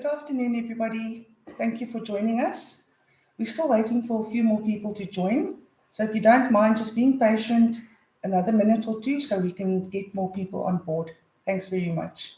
Good afternoon, everybody. Thank you for joining us. We're still waiting for a few more people to join. So if you don't mind just being patient, another minute or two so we can get more people on board. Thanks very much.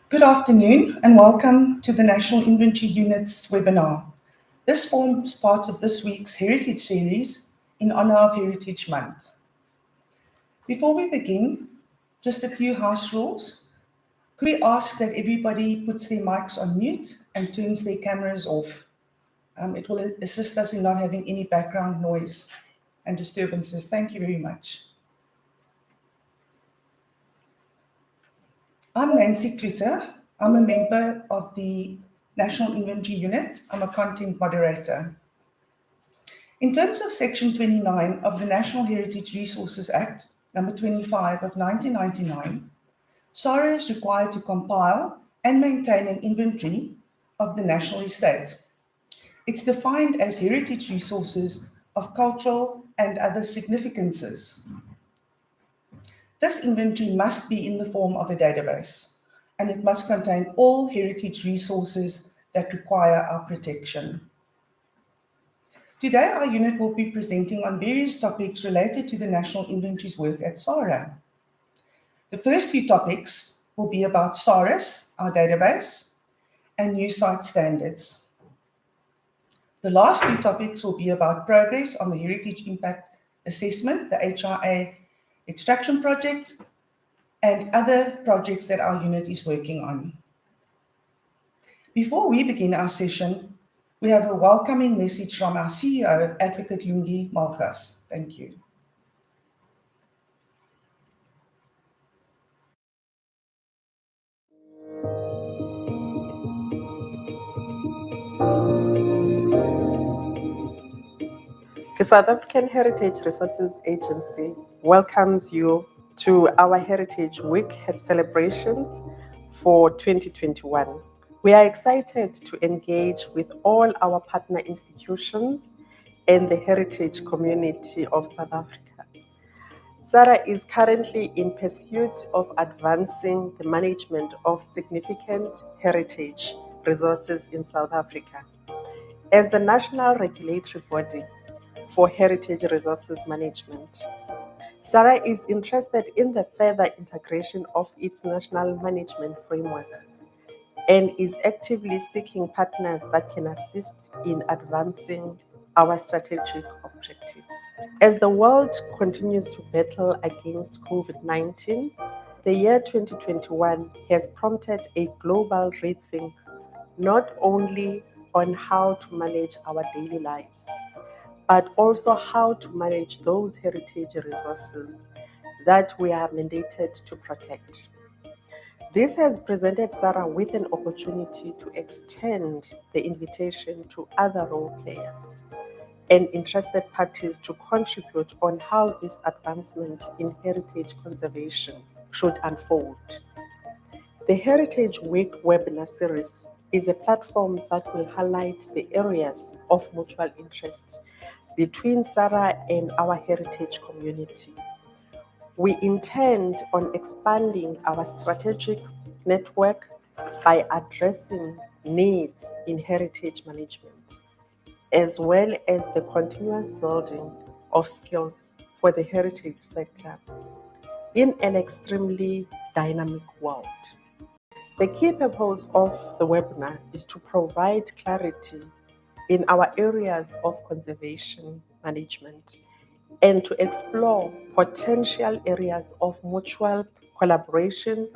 Good afternoon and welcome to the National Inventory Unit's webinar. This forms part of this week's Heritage Series in honor of Heritage Month. Before we begin, just a few house rules. Could we ask that everybody puts their mics on mute and turns their cameras off? It will assist us in not having any background noise and disturbances. Thank you very much. I'm Nancy Kluter. I'm a member of the National Inventory Unit. I'm a content moderator. In terms of Section 29 of the National Heritage Resources Act, number 25 of 1999, SARA is required to compile and maintain an inventory of the national estate. It's defined as heritage resources of cultural and other significances. This inventory must be in the form of a database, and it must contain all heritage resources that require our protection. Today, our unit will be presenting on various topics related to the National Inventory's work at SARA. The first few topics will be about SARIS, our database, and new site standards. The last two topics will be about progress on the Heritage Impact Assessment, the HRA extraction project, and other projects that our unit is working on. Before we begin our session, we have a welcoming message from our CEO, Advocate Lungi Malgas. Thank you. The South African Heritage Resources Agency welcomes you to our Heritage Week celebrations for 2021. We are excited to engage with all our partner institutions and the heritage community of South Africa. SARA is currently in pursuit of advancing the management of significant heritage resources in South Africa. As the national regulatory body for heritage resources management, SARA is interested in the further integration of its national management framework and is actively seeking partners that can assist in advancing our strategic objectives. As the world continues to battle against COVID-19, the year 2021 has prompted a global rethink, not only on how to manage our daily lives, but also how to manage those heritage resources that we are mandated to protect. This has presented SARA with an opportunity to extend the invitation to other role players and interested parties to contribute on how this advancement in heritage conservation should unfold. The Heritage Week webinar series is a platform that will highlight the areas of mutual interest between SARA and our heritage community. We intend on expanding our strategic network by addressing needs in heritage management, as well as the continuous building of skills for the heritage sector in an extremely dynamic world. The key purpose of the webinar is to provide clarity in our areas of conservation management and to explore potential areas of mutual collaboration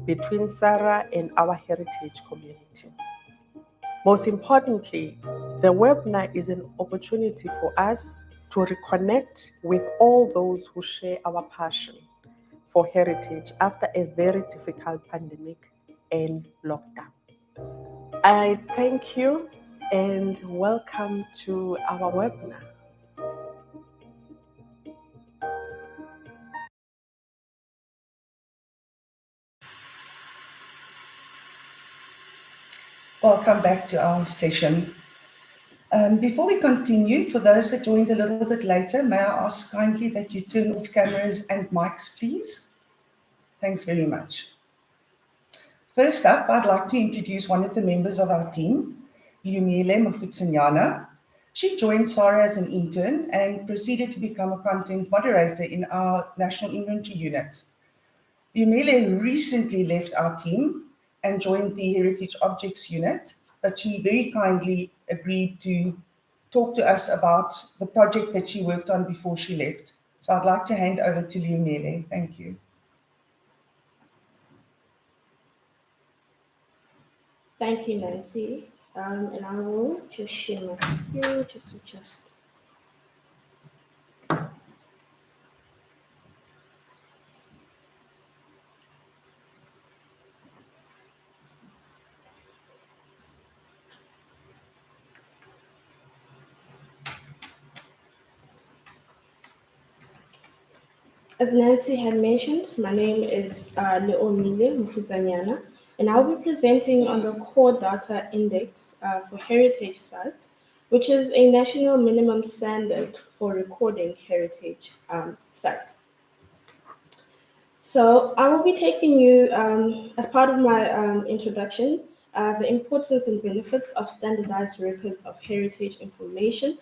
between SARA and our heritage community. Most importantly, the webinar is an opportunity for us to reconnect with all those who share our passion for heritage after a very difficult pandemic and lockdown. I thank you and welcome to our webinar. Welcome back to our session. Before we continue, for those that joined a little bit later, may I ask kindly that you turn off cameras and mics, please? Thanks very much. First up, I'd like to introduce one of the members of our team, Lumile Mafutsanyana. She joined SARA as an intern and proceeded to become a content moderator in our National Inventory Unit. Lumile recently left our team and joined the Heritage Objects Unit, but she very kindly agreed to talk to us about the project that she worked on before she left. So I'd like to hand over to Lumile. Thank you. Thank you, Nancy. And I will just share my screen, just adjust. As Nancy had mentioned, my name is Leomile Mufutsanyana, and I'll be presenting on the Core Data Index for heritage sites, which is a national minimum standard for recording heritage sites. So I will be taking you, as part of my introduction, the importance and benefits of standardized records of heritage information,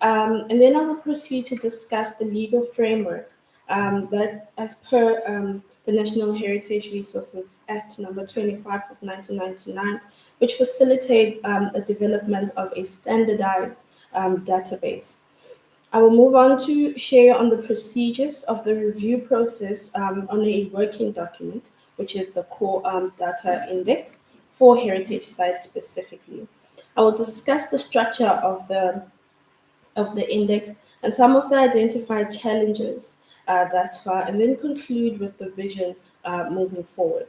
and then I will proceed to discuss the legal framework that as per the National Heritage Resources Act number 25 of 1999, which facilitates the development of a standardized database. I will move on to share on the procedures of the review process on a working document, which is the core data index for heritage sites specifically. I will discuss the structure of the index and some of the identified challenges thus far, and then conclude with the vision moving forward.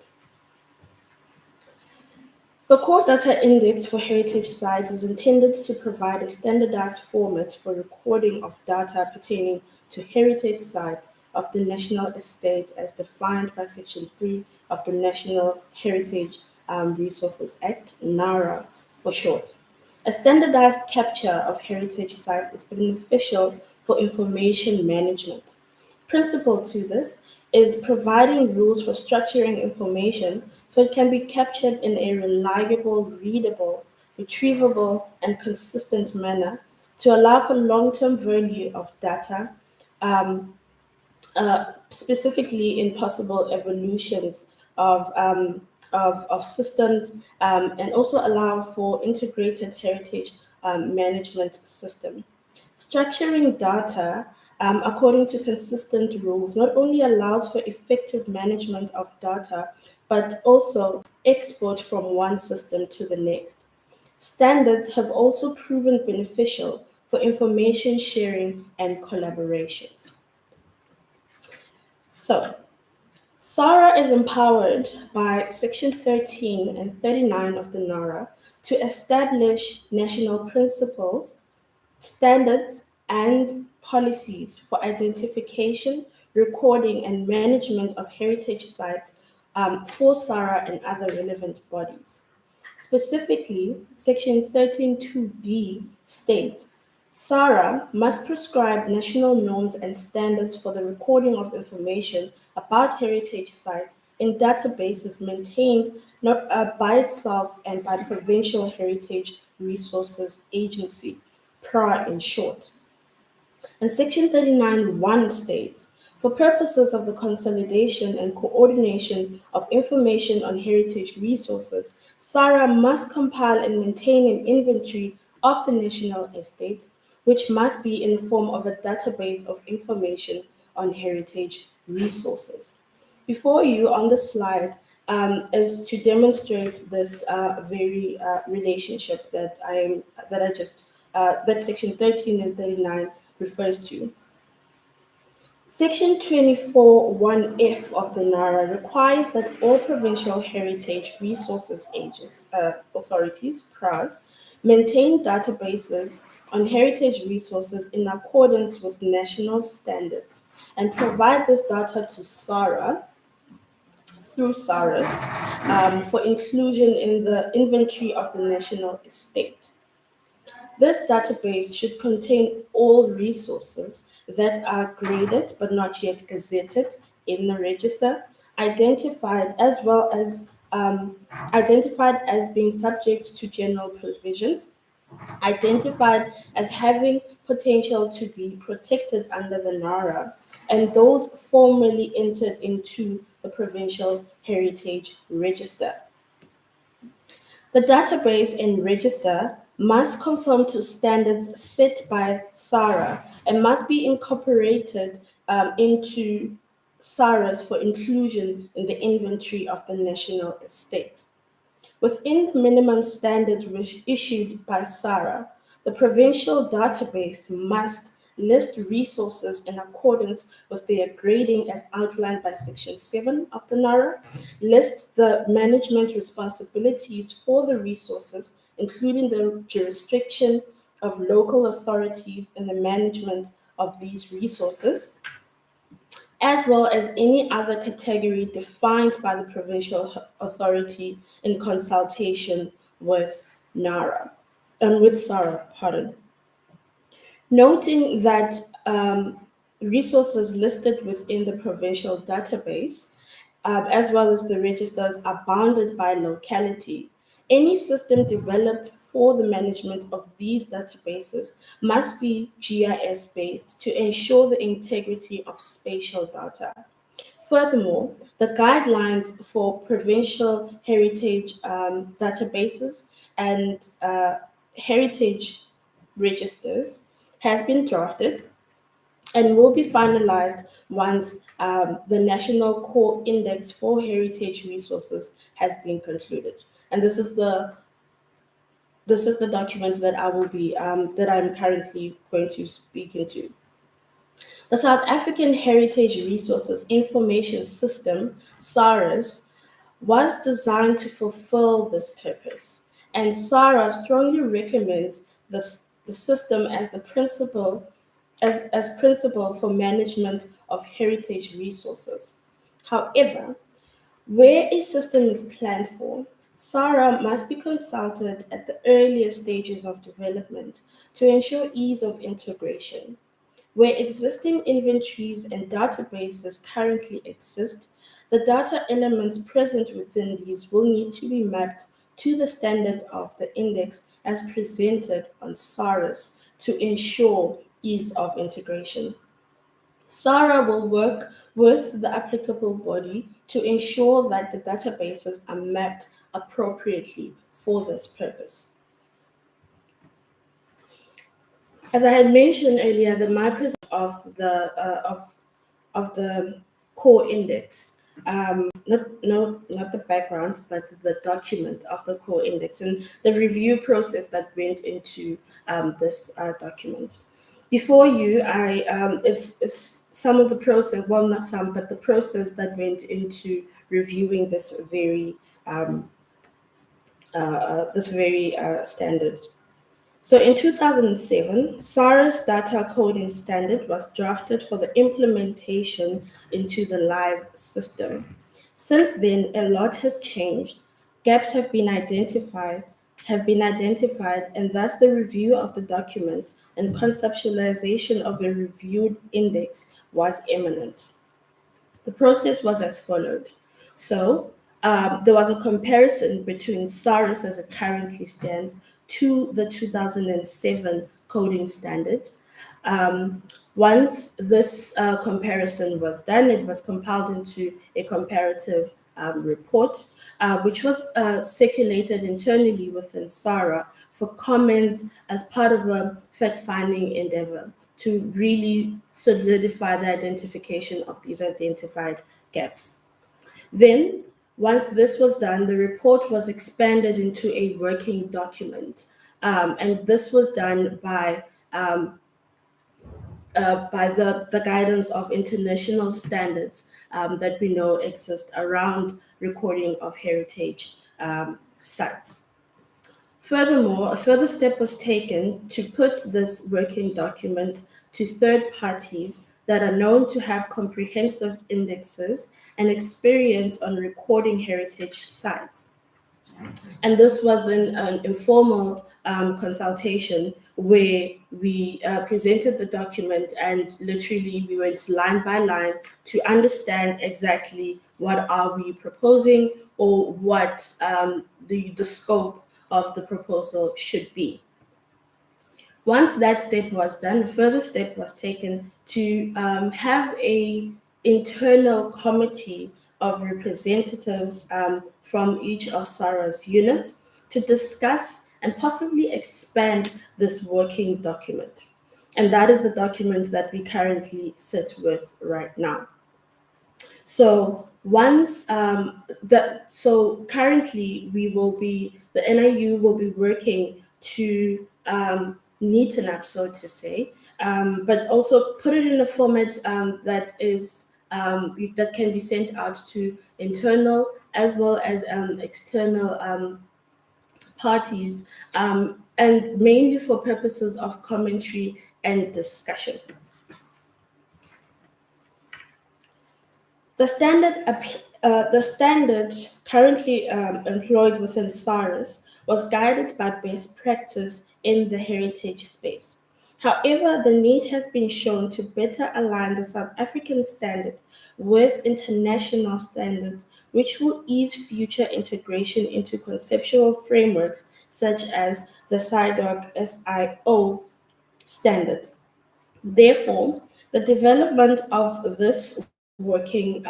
The Core Data Index for heritage sites is intended to provide a standardized format for recording of data pertaining to heritage sites of the national estate as defined by Section 3 of the National Heritage Resources Act, NARA for short. A standardized capture of heritage sites is beneficial for information management. Principal to this is providing rules for structuring information so it can be captured in a reliable, readable, retrievable, and consistent manner to allow for long-term value of data, um, specifically in possible evolutions of systems, and also allow for integrated heritage management system. Structuring data according to consistent rules not only allows for effective management of data, but also export from one system to the next. Standards have also proven beneficial for information sharing and collaborations. So, SARA is empowered by Section 13 and 39 of the NARA to establish national principles, standards, and policies for identification, recording, and management of heritage sites for SARA and other relevant bodies. Specifically, Section 13.2d states SARA must prescribe national norms and standards for the recording of information about heritage sites in databases maintained not by itself and by Provincial Heritage Resources Agency, PRA in short. And Section 39.1 states, for purposes of the consolidation and coordination of information on heritage resources, SARA must compile and maintain an inventory of the national estate, which must be in the form of a database of information on heritage resources. Before you on the slide is to demonstrate this very relationship that Section 13 and 39 refers to. Section 24.1f of the NARA requires that all provincial heritage resources authorities, PRAs, maintain databases on heritage resources in accordance with national standards and provide this data to SARA through SARAS for inclusion in the inventory of the national estate. This database should contain all resources that are graded but not yet gazetted in the register, identified as being subject to general provisions, identified as having potential to be protected under the NARA, and those formally entered into the Provincial Heritage Register. The database and register must conform to standards set by SARA and must be incorporated into SARAs for inclusion in the inventory of the national estate. Within the minimum standards issued by SARA, the provincial database must list resources in accordance with their grading as outlined by Section 7 of the NARA, lists the management responsibilities for the resources, including the jurisdiction of local authorities in the management of these resources, as well as any other category defined by the provincial authority in consultation with SARA, pardon. Noting that resources listed within the provincial database, as well as the registers, are bounded by locality, Any system developed for the management of these databases must be GIS-based to ensure the integrity of spatial data. Furthermore, the guidelines for provincial heritage databases and heritage registers has been drafted and will be finalized once the National Core Index for Heritage Resources has been concluded. And this is the document that I will be that I'm currently going to speak into. The South African Heritage Resources Information System, SARS, was designed to fulfill this purpose, and SARA strongly recommends the system as the principle as principle for management of heritage resources. However, where a system is planned for, SARA must be consulted at the earliest stages of development to ensure ease of integration. Where existing inventories and databases currently exist, the data elements present within these will need to be mapped to the standard of the index as presented on SARAS to ensure ease of integration. SARA will work with the applicable body to ensure that the databases are mapped appropriately for this purpose. As I had mentioned earlier, the MyPres of the core index, not the background, but the document of the core index and the review process that went into this document. Before you, it's some of the process, well, not some, but the process that went into reviewing this very standard. So in 2007, SARA's data coding standard was drafted for the implementation into the live system. Since then, a lot has changed. Gaps have been identified, and thus the review of the document and conceptualization of a reviewed index was imminent. The process was as followed. So there was a comparison between SARS as it currently stands to the 2007 coding standard. Once this comparison was done, it was compiled into a comparative report, which was circulated internally within SARA for comment as part of a fact-finding endeavor to really solidify the identification of these identified gaps. Then, once this was done, the report was expanded into a working document, and this was done by the guidance of international standards that we know exist around recording of heritage sites. Furthermore, a further step was taken to put this working document to third parties that are known to have comprehensive indexes and experience on recording heritage sites. And this was an informal consultation where we presented the document and literally we went line by line to understand exactly what are we proposing or what the scope of the proposal should be. Once that step was done, a further step was taken to have a internal committee of representatives from each of SARA's units to discuss and possibly expand this working document. And that is the document that we currently sit with right now. So currently the NIU will be working to neaten up, so to say, but also put it in a format that can be sent out to internal as well as external parties, and mainly for purposes of commentary and discussion. The standard currently employed within SARS was guided by best practice in the heritage space. However, the need has been shown to better align the South African standard with international standards, which will ease future integration into conceptual frameworks such as the SIDOC SIO standard. Therefore, the development of this working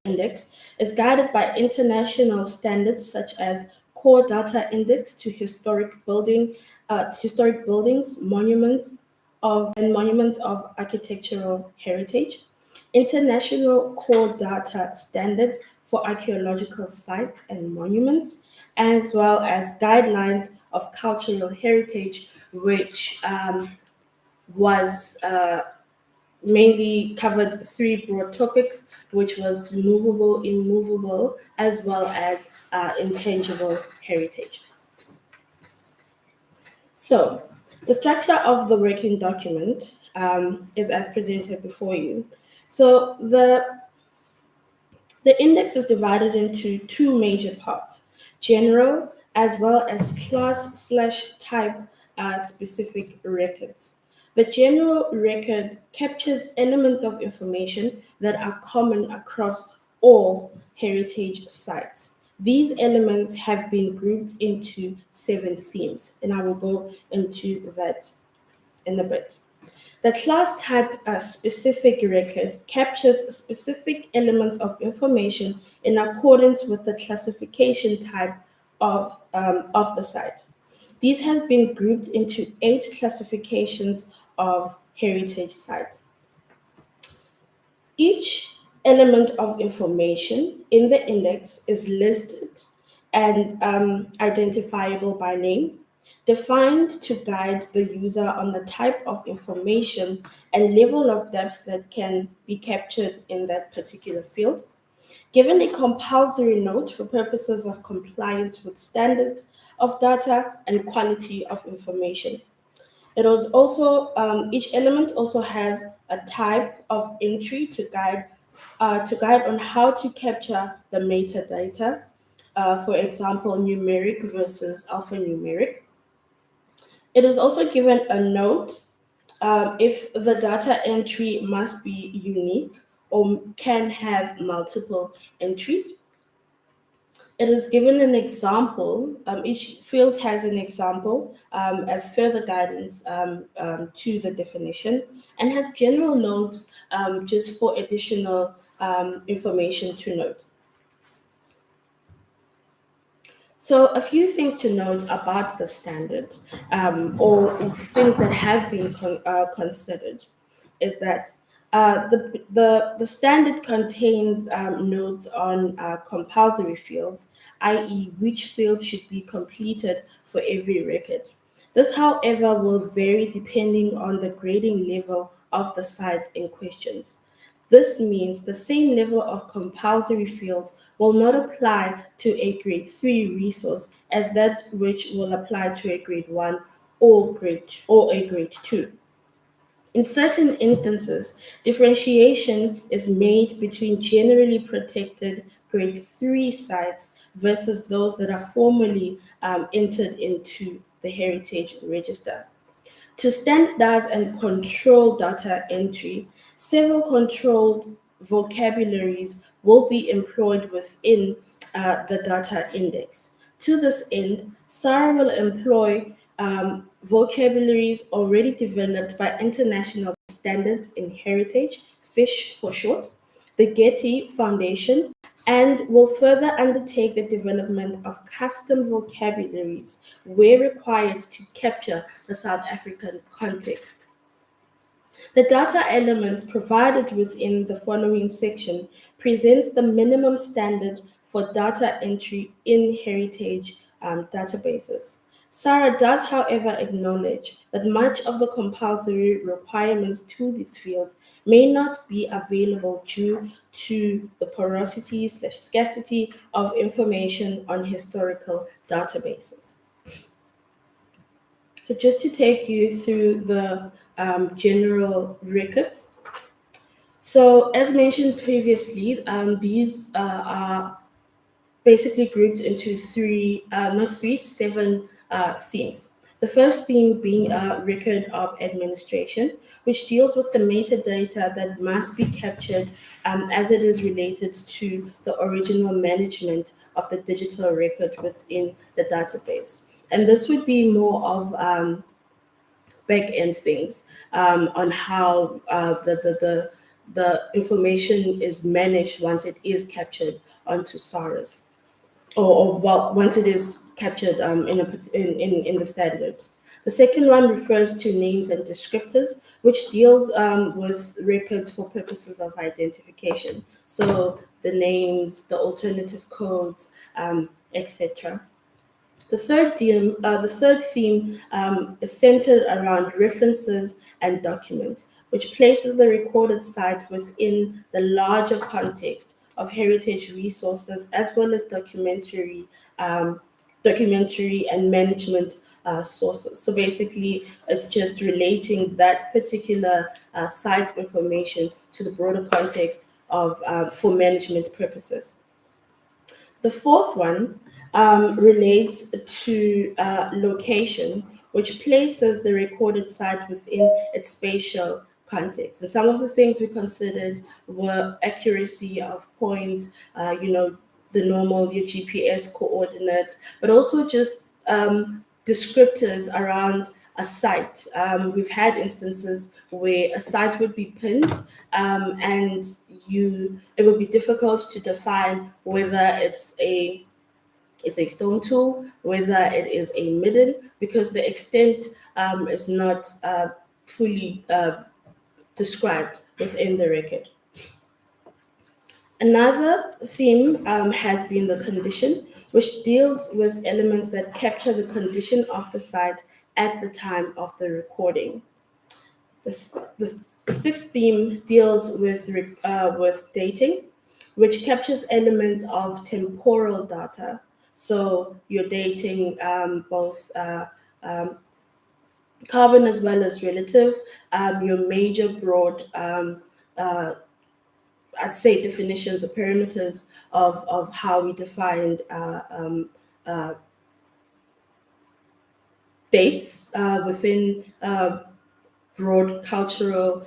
index is guided by international standards such as Core Data Index to historic buildings, monuments of architectural heritage, International Core Data Standard for archaeological sites and monuments, as well as guidelines of cultural heritage, which was mainly covered three broad topics, which was movable, immovable, as well as intangible heritage. So, the structure of the working document is as presented before you. So, the index is divided into two major parts: general as well as class/type specific records. The general record captures elements of information that are common across all heritage sites. These elements have been grouped into 7 themes, and I will go into that in a bit. The class type specific record captures specific elements of information in accordance with the classification type of the site. These have been grouped into 8 classifications of heritage site. Each element of information in the index is listed and identifiable by name, defined to guide the user on the type of information and level of depth that can be captured in that particular field, given a compulsory note for purposes of compliance with standards of data and quality of information. It was also each element also has a type of entry to guide on how to capture the metadata. For example, numeric versus alphanumeric. It is also given a note if the data entry must be unique or can have multiple entries. It is given an example. Each field has an example as further guidance to the definition, and has general notes just for additional information to note. So, a few things to note about the standard, or things that have been considered, is that the standard contains notes on compulsory fields, i.e., which field should be completed for every record. This, however, will vary depending on the grading level of the site in questions. This means the same level of compulsory fields will not apply to a grade 3 resource as that which will apply to a grade 1 or a grade 2. In certain instances, differentiation is made between generally protected grade 3 sites versus those that are formally entered into the heritage register. To standardize and control data entry, several controlled vocabularies will be employed within the data index. To this end, SARA will employ vocabularies already developed by international standards in heritage, FISH for short, the Getty Foundation, and will further undertake the development of custom vocabularies where required to capture the South African context. The data element provided within the following section presents the minimum standard for data entry in heritage databases. SARA does, however, acknowledge that much of the compulsory requirements to these fields may not be available due to the porosity/scarcity of information on historical databases. So just to take you through the general records. So as mentioned previously, these are basically grouped into 7 themes. The first theme being a record of administration, which deals with the metadata that must be captured as it is related to the original management of the digital record within the database. And this would be more of back end things on how the information is managed once it is captured onto SARS, or well, once it is captured in the standard. The second one refers to names and descriptors, which deals with records for purposes of identification. So the names, the alternative codes, etc. The third theme is centered around references and document, which places the recorded site within the larger context of heritage resources as well as documentary and management sources. So basically, it's just relating that particular site information to the broader context of for management purposes. The fourth one relates to location, which places the recorded site within its spatial context. And some of the things we considered were accuracy of points, the normal, your GPS coordinates, but also just descriptors around a site. We've had instances where a site would be pinned and it would be difficult to define whether it's a stone tool, whether it is a midden, because the extent is not fully described within the record. Another theme has been the condition, which deals with elements that capture the condition of the site at the time of the recording. The sixth theme deals with dating, which captures elements of temporal data. So you're dating both carbon as well as relative, your major broad I'd say definitions or parameters of how we defined dates within broad cultural,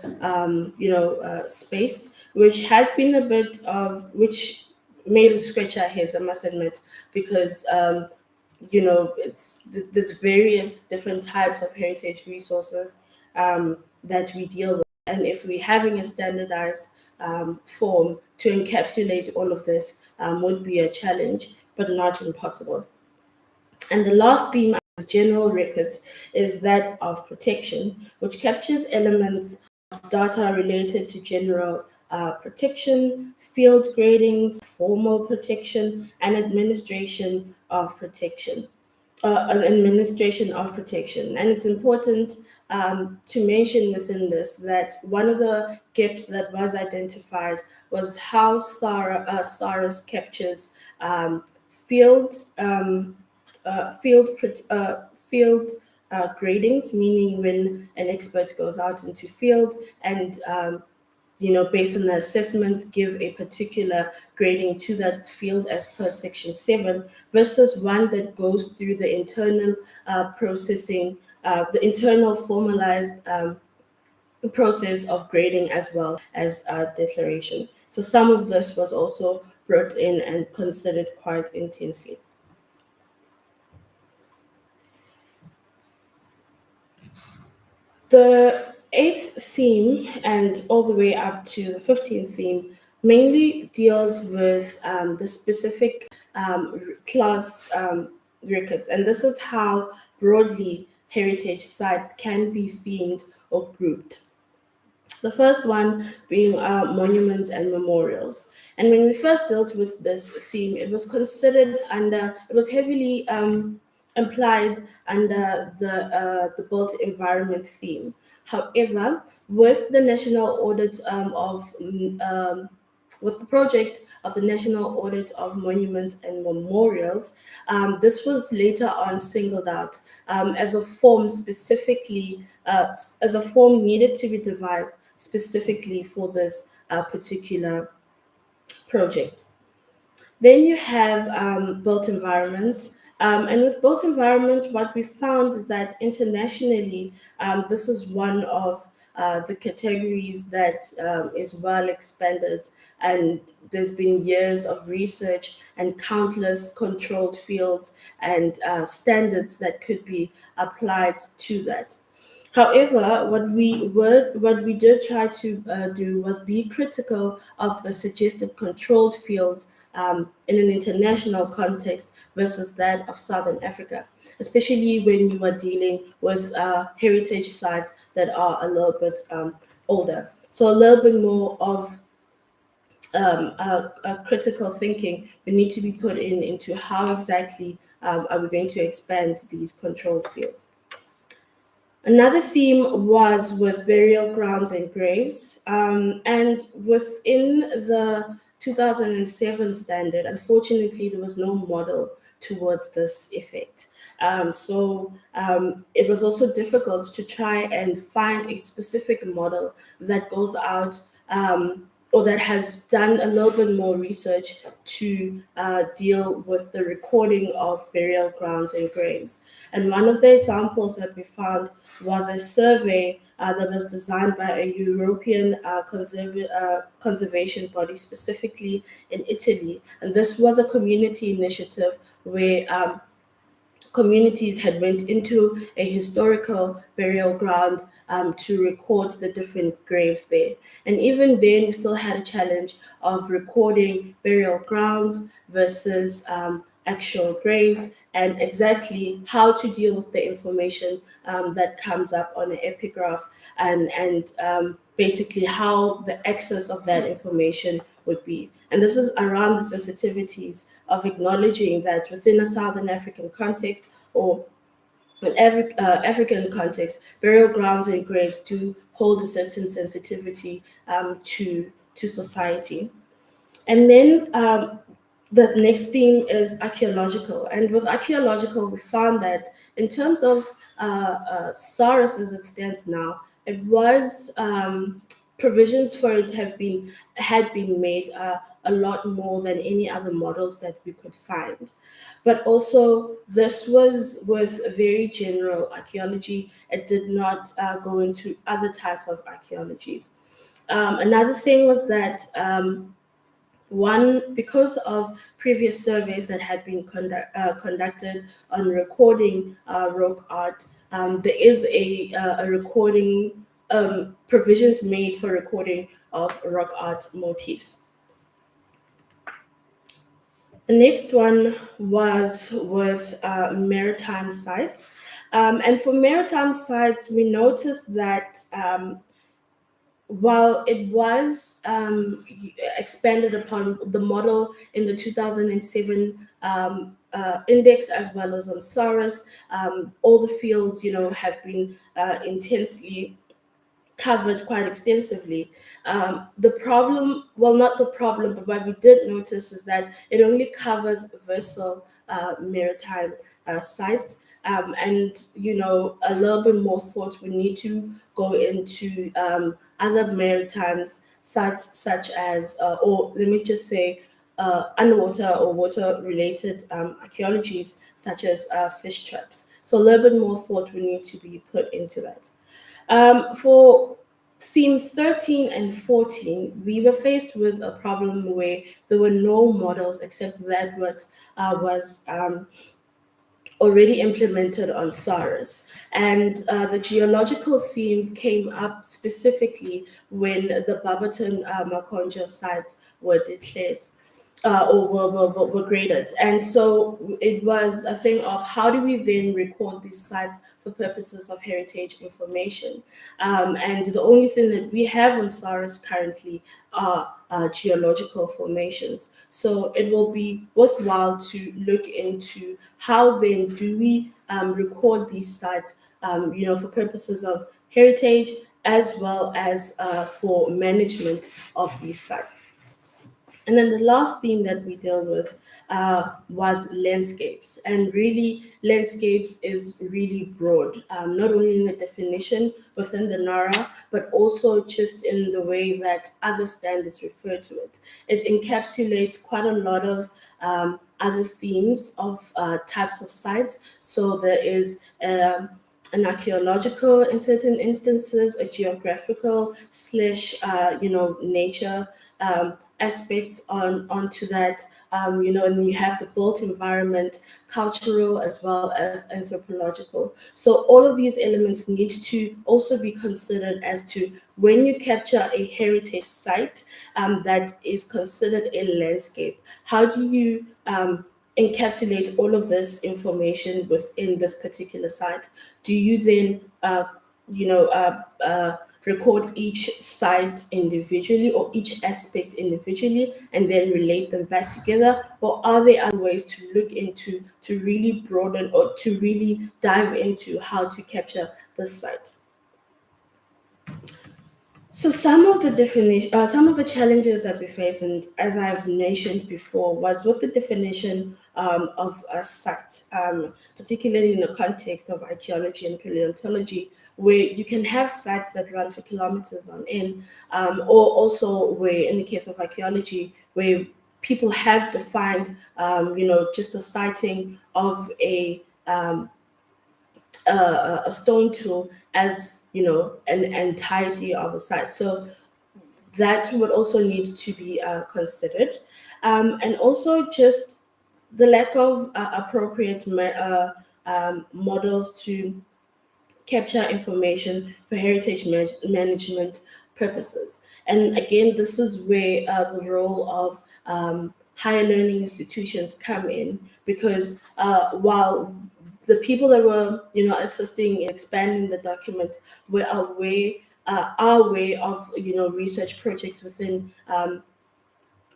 space, which has been a bit of, which made us scratch our heads, I must admit, because, there's various different types of heritage resources that we deal with. And if we're having a standardized form to encapsulate all of this would be a challenge, but not impossible. And the last theme of general records is that of protection, which captures elements of data related to general protection, field gradings, formal protection, and administration of protection. And it's important to mention within this that one of the gaps that was identified was how SARS captures field gradings, meaning when an expert goes out into field and based on the assessments, give a particular grading to that field as per Section 7, versus one that goes through the internal processing, the internal formalized process of grading as well as declaration. So some of this was also brought in and considered quite intensely. The eighth theme and all the way up to the 15th theme mainly deals with the specific class records. And this is how broadly heritage sites can be themed or grouped. The first one being monuments and memorials. And when we first dealt with this theme, it was considered it was heavily implied under the built environment theme. However, with the national audit with the project of the National Audit of Monuments and Memorials, this was later on singled out as a form specifically, as a form needed to be devised specifically for this particular project. Then you have built environment, And with built environment, what we found is that internationally, this is one of the categories that is well expanded, and there's been years of research and countless controlled fields and standards that could be applied to that. However, what we did try to do was be critical of the suggested controlled fields in an international context versus that of Southern Africa, especially when you are dealing with heritage sites that are a little bit older. So a little bit more of critical thinking we need to be put into how exactly are we going to expand these controlled fields. Another theme was with burial grounds and graves. And within the 2007 standard, unfortunately, there was no model towards this effect. It was also difficult to try and find a specific model that goes out or that has done a little bit more research to deal with the recording of burial grounds and graves. And one of the examples that we found was a survey that was designed by a European conservation body, specifically in Italy. And this was a community initiative where communities had went into a historical burial ground to record the different graves there. And even then, we still had a challenge of recording burial grounds versus actual graves, and exactly how to deal with the information that comes up on an epigraph, and basically how the access of that information would be. And this is around the sensitivities of acknowledging that within a Southern African context or an African context, burial grounds and graves do hold a certain sensitivity to society. And then the next theme is archaeological. And with archaeological, we found that in terms of SARS as it stands now, it was provisions for it had been made a lot more than any other models that we could find. But also, this was with very general archaeology. It did not go into other types of archaeologies. Another thing was that one, because of previous surveys that had been conducted on recording rock art, there is a recording provisions made for recording of rock art motifs. The next one was with maritime sites. And for maritime sites, we noticed that while it was expanded upon the model in the 2007 index as well as on SARS, all the fields, have been intensely covered quite extensively. The problem, well, not the problem, but what we did notice is that it only covers vessel maritime sites, and a little bit more thought we need to go into other maritime sites such as, or let me just say, underwater or water-related archaeologies such as fish traps. So a little bit more thought we need to be put into that. For theme 13 and 14, we were faced with a problem where there were no models except that what was already implemented on SARS. And the geological theme came up specifically when the Barberton Makonja sites were declared. Were graded. And so it was a thing of how do we then record these sites for purposes of heritage information? And the only thing that we have on SARS currently are geological formations. So it will be worthwhile to look into how then do we record these sites, for purposes of heritage as well as for management of these sites. And then the last theme that we deal with was landscapes. And really, landscapes is really broad, not only in the definition within the NARA, but also just in the way that other standards refer to it. It encapsulates quite a lot of other themes of types of sites. So there is an archaeological in certain instances, a geographical slash, nature aspects onto that, and then you have the built environment, cultural as well as anthropological. So all of these elements need to also be considered as to when you capture a heritage site that is considered a landscape, how do you encapsulate all of this information within this particular site? Do you then, record each site individually or each aspect individually and then relate them back together? Or are there other ways to look into to really broaden or to really dive into how to capture this site? So some of the challenges that we face, and as I've mentioned before, was with the definition of a site, particularly in the context of archaeology and paleontology, where you can have sites that run for kilometers on end, or also where, in the case of archaeology, where people have defined, just a sighting of a stone tool as an entirety of a site. So that would also need to be considered, and also just the lack of appropriate models to capture information for heritage management purposes. And again, this is where the role of higher learning institutions come in, because while the people that were, assisting in expanding the document were aware, our way of, research projects within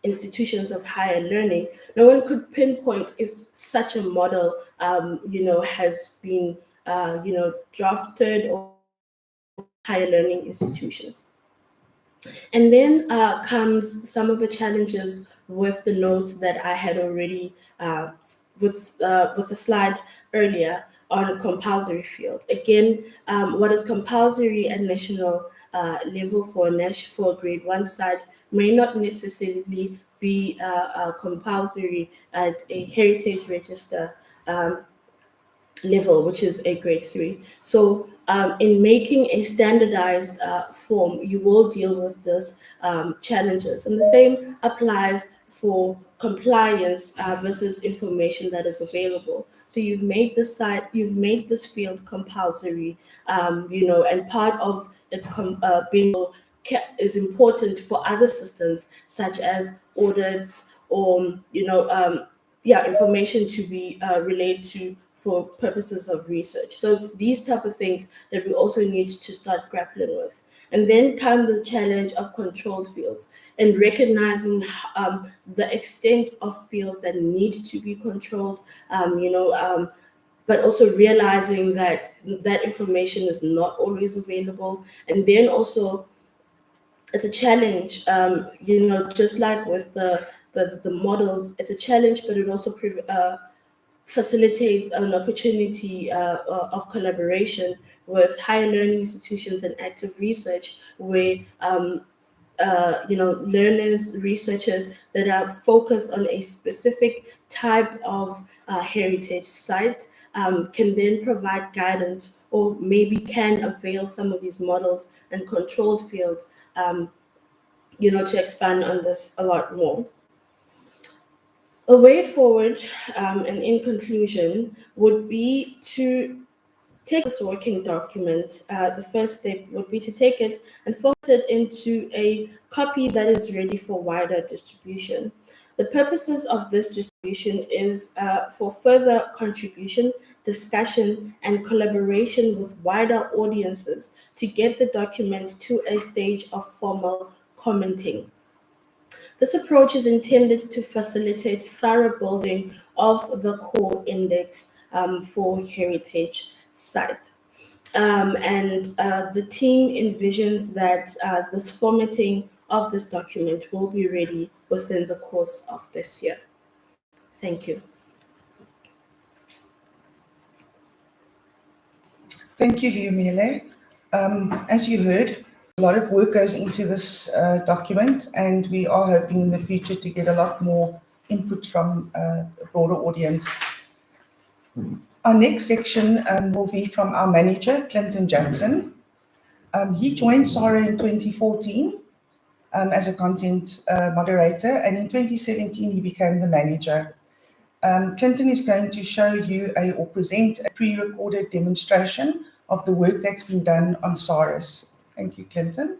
institutions of higher learning, no one could pinpoint if such a model, has been, drafted or higher learning institutions. And then comes some of the challenges with the notes that I had already with the slide earlier on compulsory field. Again, what is compulsory at national level for a grade 1 site may not necessarily be compulsory at a heritage register level, which is a grade 3. So in making a standardized form, you will deal with this challenges. And the same applies for compliance versus information that is available. So you've made this field compulsory, and part of its being is important for other systems such as audits or information to be relayed to for purposes of research. So it's these type of things that we also need to start grappling with. And then come the challenge of controlled fields and recognizing the extent of fields that need to be controlled, but also realizing that that information is not always available. And then also it's a challenge, just like with the models, it's a challenge, but it also facilitates an opportunity of collaboration with higher learning institutions and active research, where learners, researchers that are focused on a specific type of heritage site can then provide guidance, or maybe can avail some of these models and controlled fields, to expand on this a lot more. A way forward, and in conclusion, would be to take this working document. The first step would be to take it and format it into a copy that is ready for wider distribution. The purposes of this distribution is for further contribution, discussion, and collaboration with wider audiences to get the document to a stage of formal commenting. This approach is intended to facilitate thorough building of the core index for heritage sites. And the team envisions that this formatting of this document will be ready within the course of this year. Thank you. Thank you, Liumile. As you heard, a lot of work goes into this document, and we are hoping in the future to get a lot more input from a broader audience. Our next section will be from our manager, Clinton Jackson. He joined SARA in 2014 as a content moderator, and in 2017 he became the manager. Clinton is going to show you or present a pre-recorded demonstration of the work that's been done on SARS. Thank you, Clinton.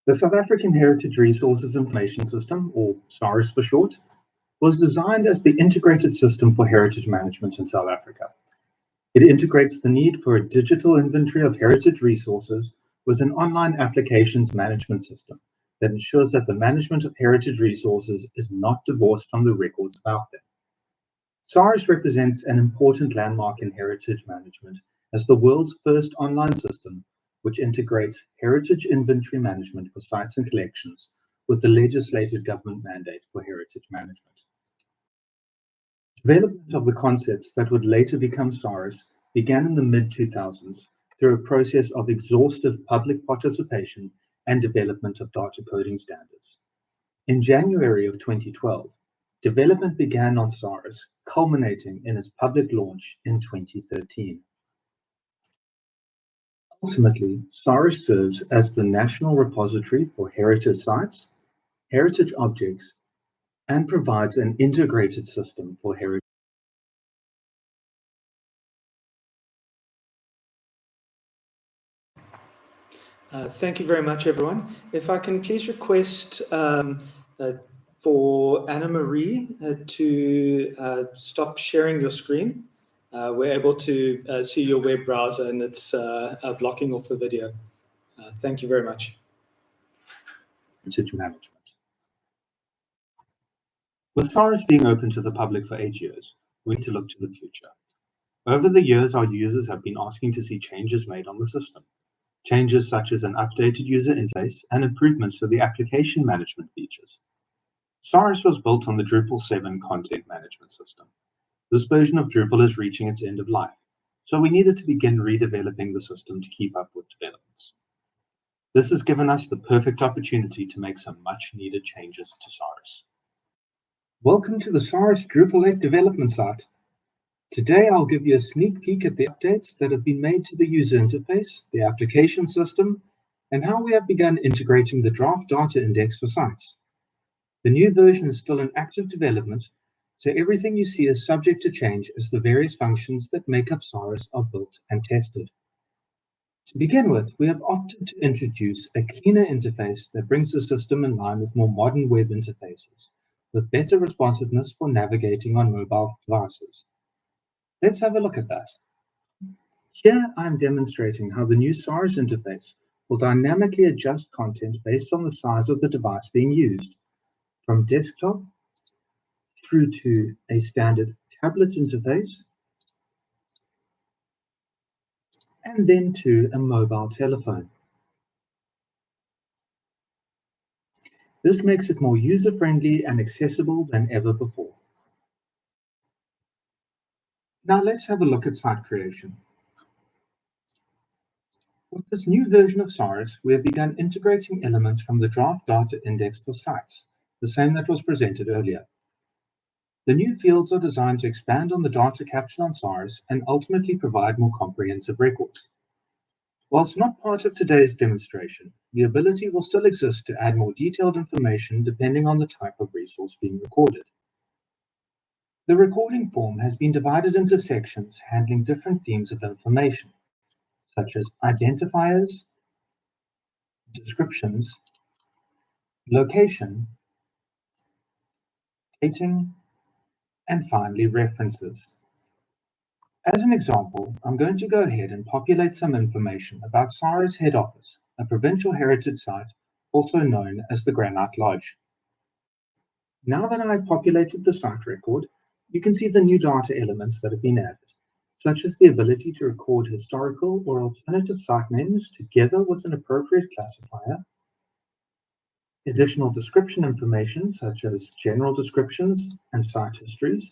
The South African Heritage Resources Information System, or SARS for short, was designed as the integrated system for heritage management in South Africa. It integrates the need for a digital inventory of heritage resources with an online applications management system that ensures that the management of heritage resources is not divorced from the records about them. SARS represents an important landmark in heritage management as the world's first online system which integrates heritage inventory management for sites and collections with the legislated government mandate for heritage management. Development of the concepts that would later become SARS began in the mid-2000s through a process of exhaustive public participation and development of data coding standards. In January of 2012, development began on SARS, culminating in its public launch in 2013. Ultimately, SARS serves as the national repository for heritage sites, heritage objects, and provides an integrated system for heritage. Thank you very much, everyone. If I can please request for Anna Marie to stop sharing your screen. We're able to see your web browser and it's blocking off the video. Thank you very much. Heritage management. With SARS being open to the public for 8 years, we need to look to the future. Over the years, our users have been asking to see changes made on the system. Changes such as an updated user interface and improvements to the application management features. SARS was built on the Drupal 7 content management system. This version of Drupal is reaching its end of life, so we needed to begin redeveloping the system to keep up with developments. This has given us the perfect opportunity to make some much needed changes to SARS. Welcome to the SARS Drupal 8 development site. Today, I'll give you a sneak peek at the updates that have been made to the user interface, the application system, and how we have begun integrating the draft data index for sites. The new version is still in active development, so everything you see is subject to change as the various functions that make up SARS are built and tested. To begin with, we have opted to introduce a cleaner interface that brings the system in line with more modern web interfaces, with better responsiveness for navigating on mobile devices. Let's have a look at that. Here I'm demonstrating how the new SARS interface will dynamically adjust content based on the size of the device being used, from desktop through to a standard tablet interface, and then to a mobile telephone. This makes it more user-friendly and accessible than ever before. Now let's have a look at site creation. With this new version of SARS, we have begun integrating elements from the draft data index for sites, the same that was presented earlier. The new fields are designed to expand on the data captured on SARS and ultimately provide more comprehensive records. Whilst not part of today's demonstration, the ability will still exist to add more detailed information depending on the type of resource being recorded. The recording form has been divided into sections handling different themes of information, such as identifiers, descriptions, location, dating, and finally references. As an example, I'm going to go ahead and populate some information about SARA's head office, a provincial heritage site also known as the Granite Lodge. Now that I've populated the site record, you can see the new data elements that have been added, such as the ability to record historical or alternative site names together with an appropriate classifier, additional description information such as general descriptions and site histories,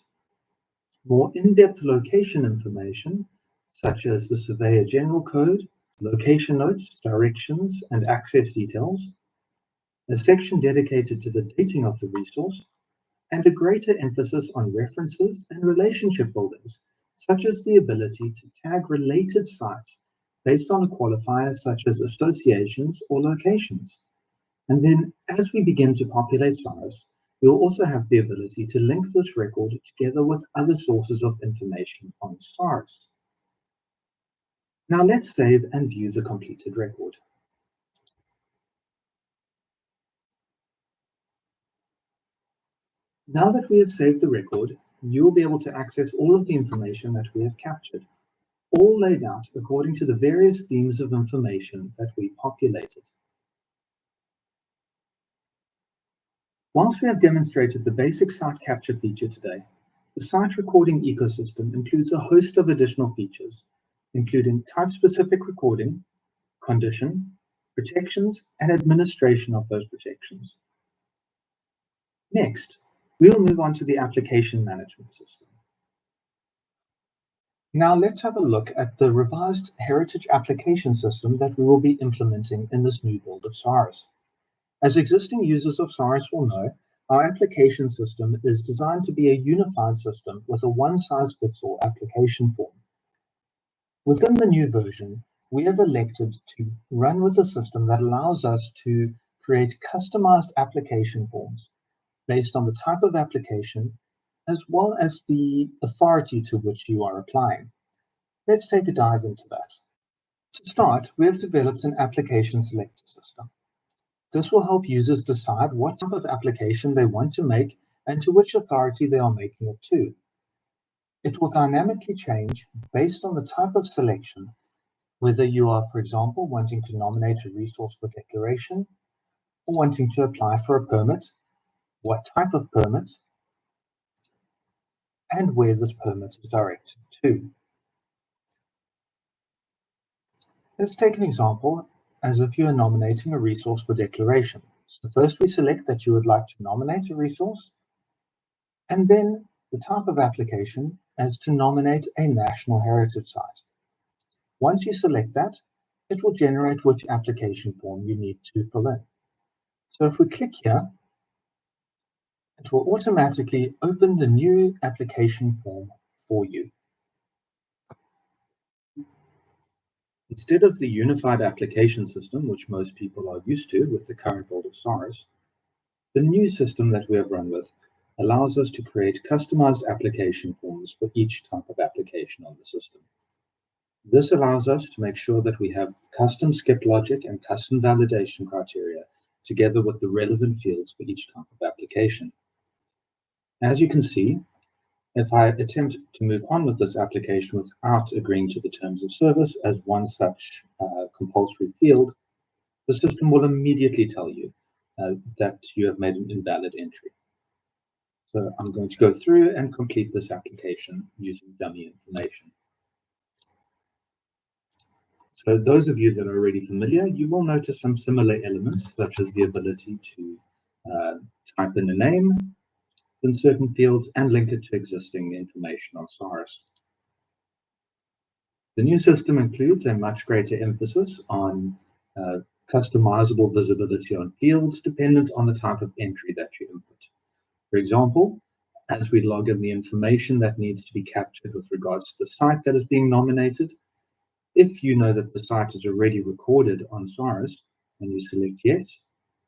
More in-depth location information, such as the Surveyor General Code, location notes, directions, and access details, a section dedicated to the dating of the resource, and a greater emphasis on references and relationship buildings, such as the ability to tag related sites based on qualifiers such as associations or locations. And then, as we begin to populate SARS, we will also have the ability to link this record together with other sources of information on SARS. Now let's save and view the completed record. Now that we have saved the record, you will be able to access all of the information that we have captured, all laid out according to the various themes of information that we populated. Whilst we have demonstrated the basic site capture feature today, the site recording ecosystem includes a host of additional features, including type-specific recording, condition, protections, and administration of those protections. Next, we will move on to the application management system. Now let's have a look at the revised heritage application system that we will be implementing in this new build of SARS. As existing users of SARS will know, our application system is designed to be a unified system with a one-size-fits-all application form. Within the new version, we have elected to run with a system that allows us to create customized application forms based on the type of application, as well as the authority to which you are applying. Let's take a dive into that. To start, we have developed an application selector system. This will help users decide what type of application they want to make and to which authority they are making it to. It will dynamically change based on the type of selection, whether you are, for example, wanting to nominate a resource for declaration, or wanting to apply for a permit, what type of permit, and where this permit is directed to. Let's take an example as if you are nominating a resource for declaration. So first we select that you would like to nominate a resource, and then the type of application as to nominate a national heritage site. Once you select that, it will generate which application form you need to fill in. So if we click here, it will automatically open the new application form for you. Instead of the unified application system, which most people are used to with the current build of SARS, the new system that we have run with allows us to create customized application forms for each type of application on the system. This allows us to make sure that we have custom skip logic and custom validation criteria together with the relevant fields for each type of application. As you can see, if I attempt to move on with this application without agreeing to the terms of service as one such compulsory field, the system will immediately tell you that you have made an invalid entry. So I'm going to go through and complete this application using dummy information. So those of you that are already familiar, you will notice some similar elements, such as the ability to type in a name in certain fields and link it to existing information on SARS. The new system includes a much greater emphasis on customizable visibility on fields dependent on the type of entry that you input. For example, as we log in the information that needs to be captured with regards to the site that is being nominated, if you know that the site is already recorded on SARS and you select yes,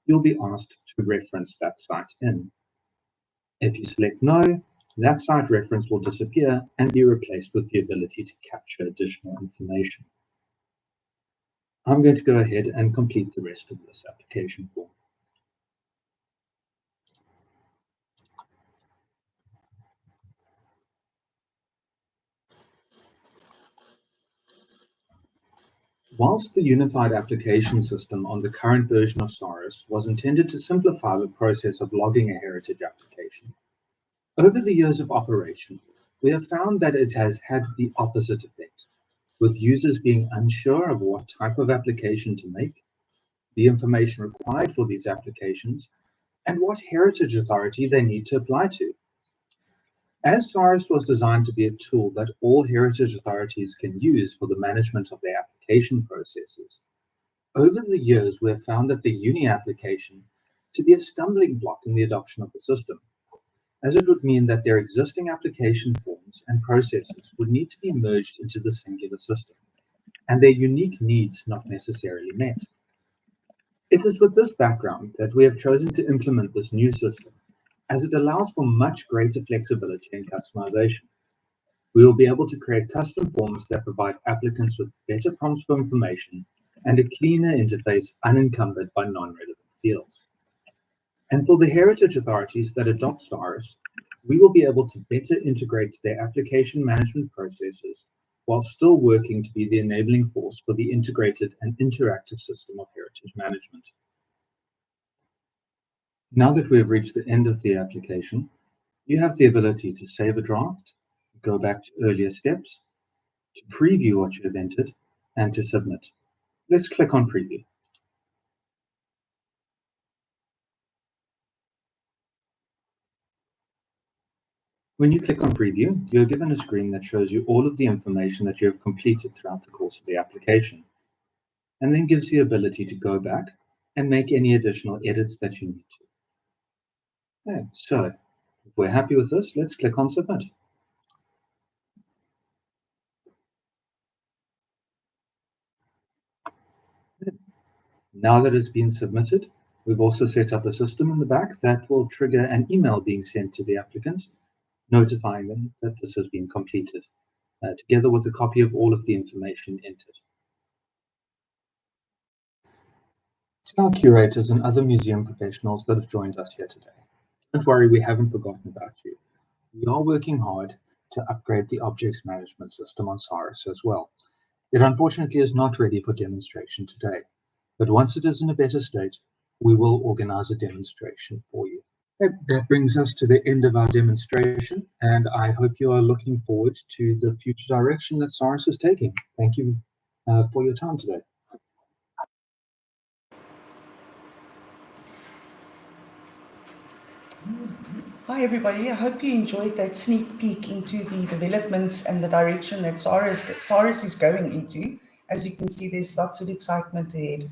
you'll be asked to reference that site in. If you select no, that site reference will disappear and be replaced with the ability to capture additional information. I'm going to go ahead and complete the rest of this application form. Whilst the unified application system on the current version of SARS was intended to simplify the process of logging a heritage application, over the years of operation, we have found that it has had the opposite effect, with users being unsure of what type of application to make, the information required for these applications, and what heritage authority they need to apply to. As SARS was designed to be a tool that all heritage authorities can use for the management of their application processes, over the years we have found that the Uni application to be a stumbling block in the adoption of the system, as it would mean that their existing application forms and processes would need to be merged into the singular system, and their unique needs not necessarily met. It is with this background that we have chosen to implement this new system, as it allows for much greater flexibility and customization. We will be able to create custom forms that provide applicants with better prompts for information and a cleaner interface unencumbered by non-relevant fields. And for the heritage authorities that adopt SARS, we will be able to better integrate their application management processes while still working to be the enabling force for the integrated and interactive system of heritage management. Now that we have reached the end of the application, you have the ability to save a draft, go back to earlier steps, to preview what you have entered, and to submit. Let's click on Preview. When you click on Preview, you're given a screen that shows you all of the information that you have completed throughout the course of the application, and then gives the ability to go back and make any additional edits that you need to. Okay, so if we're happy with this, let's click on Submit. Now that it's been submitted, we've also set up a system in the back that will trigger an email being sent to the applicant, notifying them that this has been completed, together with a copy of all of the information entered. To our curators and other museum professionals that have joined us here today, don't worry, we haven't forgotten about you. We are working hard to upgrade the objects management system on SARS as well. It unfortunately is not ready for demonstration today, but once it is in a better state, we will organize a demonstration for you. That brings us to the end of our demonstration, and I hope you are looking forward to the future direction that SARS is taking. Thank you for your time today. Hi everybody, I hope you enjoyed that sneak peek into the developments and the direction that SARS is going into. As you can see, there's lots of excitement ahead.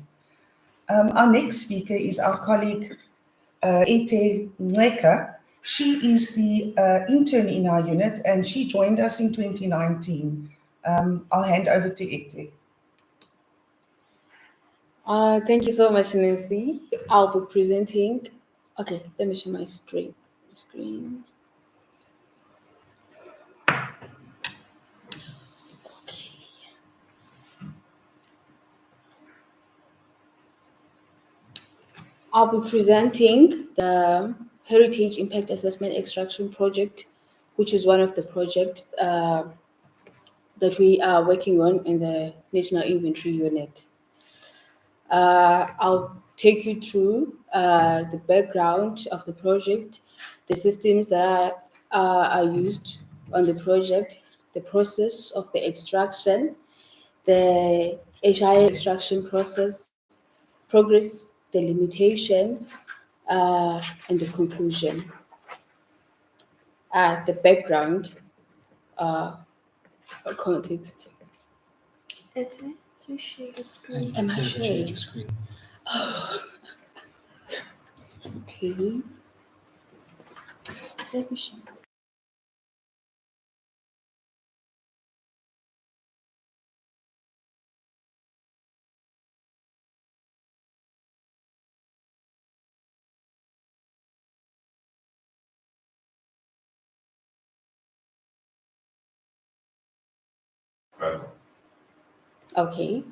Our next speaker is our colleague, Ete Nweka. She is the intern in our unit and she joined us in 2019. I'll hand over to Ete. Thank you so much, Nancy. I'll be presenting. Okay, let me show my screen. I'll be presenting the Heritage Impact Assessment Extraction Project, which is one of the projects that we are working on in the National Inventory Unit. I'll take you through the background of the project, the systems that are used on the project, the process of the extraction, the HI extraction process, progress, the limitations, and the conclusion. The background context. Just share the screen. Am I sharing? Your screen. Okay. Let me share. Okay.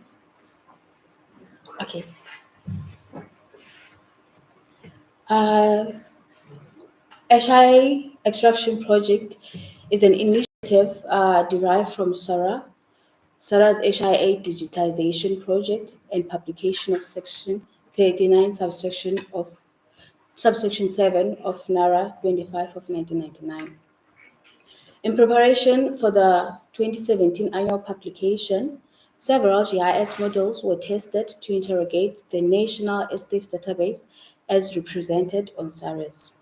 Okay. HI Extraction Project is an initiative derived from SARA's HIA digitization project and publication of Section 39, subsection 7 of NARA 25 of 1999. In preparation for the 2017 annual publication, several GIS models were tested to interrogate the National Estates Database as represented on SARS.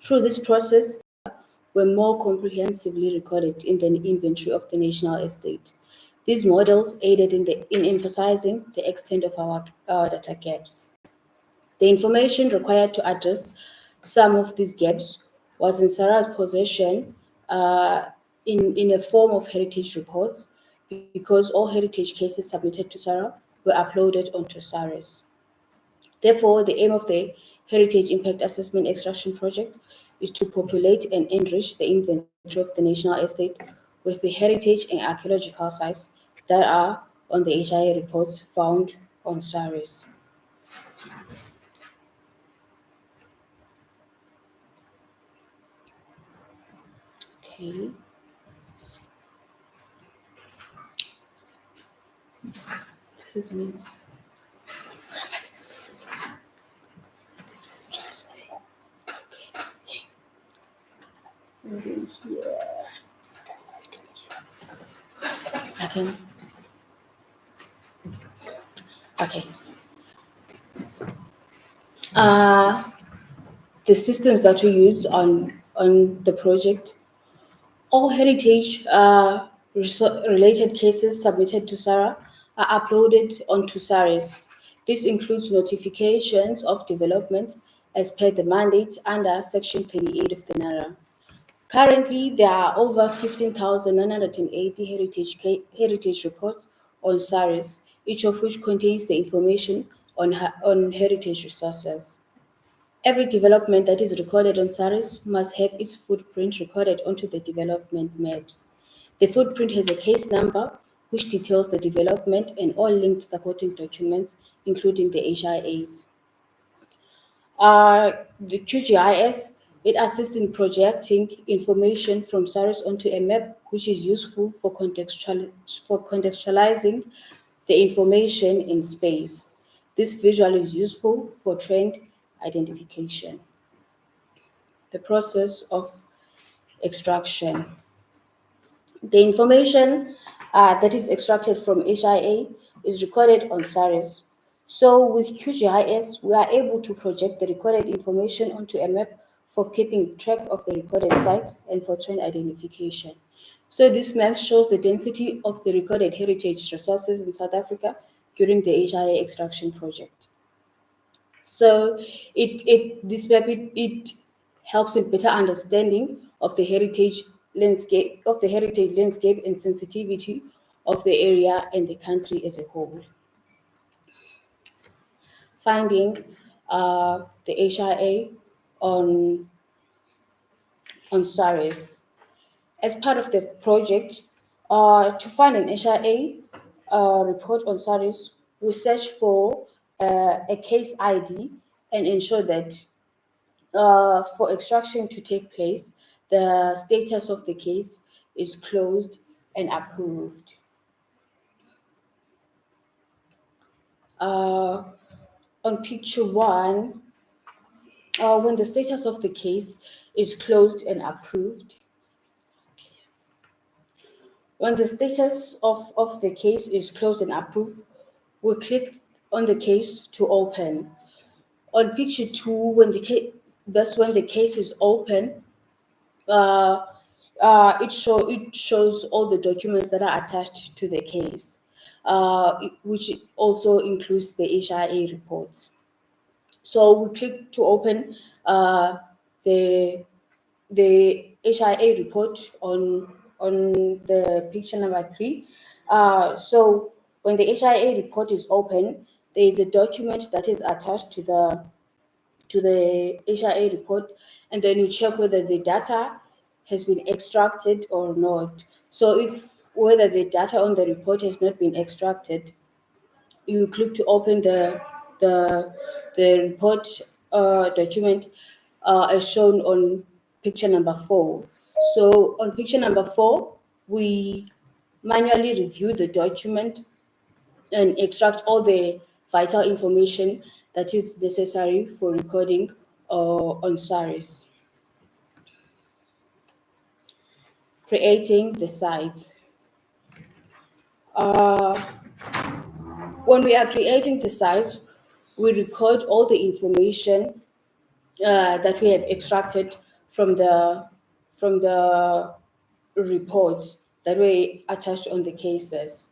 Through this process, were more comprehensively recorded in the inventory of the national estate. These models aided in emphasizing the extent of our data gaps. The information required to address some of these gaps was in SARA's possession in a form of heritage reports, because all heritage cases submitted to SARA were uploaded onto SARAS. Therefore, the aim of the Heritage Impact Assessment Extraction Project is to populate and enrich the inventory of the national estate with the heritage and archaeological sites that are on the HIA reports found on SARAS. Okay. This is me. Maybe here. I can. Okay. The systems that we use on the project, all heritage related cases submitted to SARA are uploaded onto SARAS. This includes notifications of developments as per the mandate under Section 38 of the NARA. Currently, there are over 15,980 heritage reports on SARAS, each of which contains the information on heritage resources. Every development that is recorded on SARAS must have its footprint recorded onto the development maps. The footprint has a case number which details the development and all linked supporting documents, including the HIAs. The QGIS, it assists in projecting information from SARAS onto a map, which is useful for contextualizing the information in space. This visual is useful for trend identification. The process of extraction. The information that is extracted from HIA is recorded on SARAS. So with QGIS, we are able to project the recorded information onto a map for keeping track of the recorded sites and for trend identification. So this map shows the density of the recorded heritage resources in South Africa during the HIA extraction project. So this map helps in better understanding of the heritage landscape and sensitivity of the area and the country as a whole. Finding the HIA on SARAS. As part of the project, to find an HIA report on SARAS, we search for a case ID and ensure that for extraction to take place, the status of the case is closed and approved. On picture 1, when the status of the case is closed and approved, when the status of the case is closed and approved, we click on the case to open. On picture 2, that's when the case is open. It shows all the documents that are attached to the case, which also includes the HIA reports. So we click to open the HIA report on the picture number 3. So when the HIA report is open, there is a document that is attached to the HIA report, and then you check whether the data has been extracted or not. So whether the data on the report has not been extracted, you click to open the report document as shown on picture number 4. So on picture number 4, we manually review the document and extract all the vital information that is necessary for recording on SARAS. Creating the sites. When we are creating the sites, we record all the information that we have extracted from the from the reports that were attached on the cases.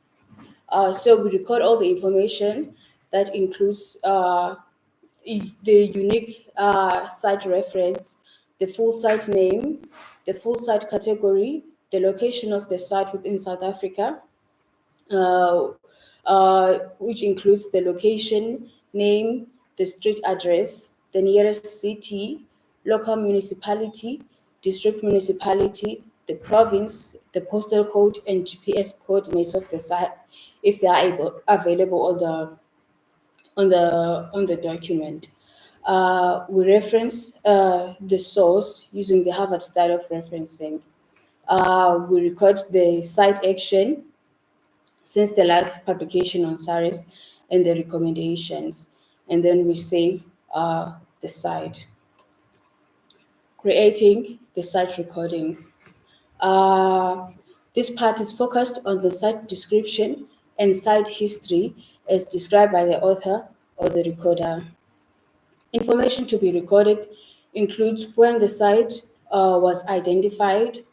So we record all the information that includes the unique site reference, the full site name, the full site category, the location of the site within South Africa, which includes the location, name, the street address, the nearest city, local municipality, district municipality, the province, the postal code, and GPS coordinates of the site, if they are available on the document. We reference the source using the Harvard style of referencing. We record the site action since the last publication on SARS and the recommendations, and then we save the site. Creating the site recording. This part is focused on the site description and site history as described by the author or the recorder. Information to be recorded includes when the site was identified,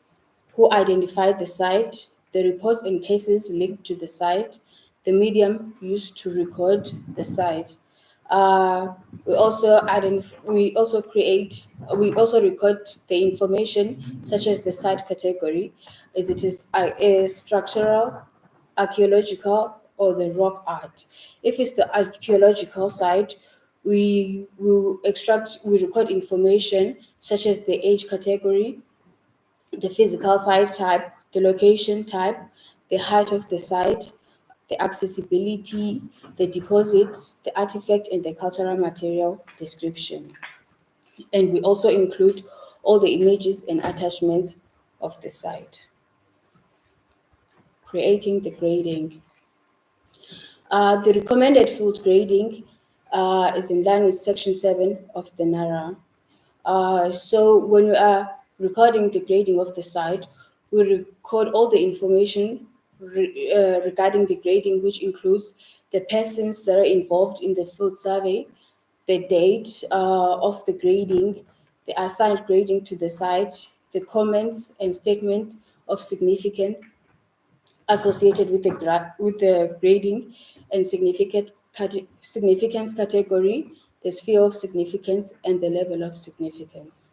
who identified the site, the reports and cases linked to the site, the medium used to record the site. We also record the information such as the site category, as it is a structural, archaeological, or the rock art. If it's the archaeological site, we record information such as the age category, the physical site type, the location type, the height of the site, the accessibility, the deposits, the artifact, and the cultural material description. And we also include all the images and attachments of the site. Creating the grading. The recommended field grading is in line with Section 7 of the NARA. So when we are recording the grading of the site, we record all the information regarding the grading, which includes the persons that are involved in the field survey, the date of the grading, the assigned grading to the site, the comments and statement of significance associated with the grading and significance category, the sphere of significance, and the level of significance.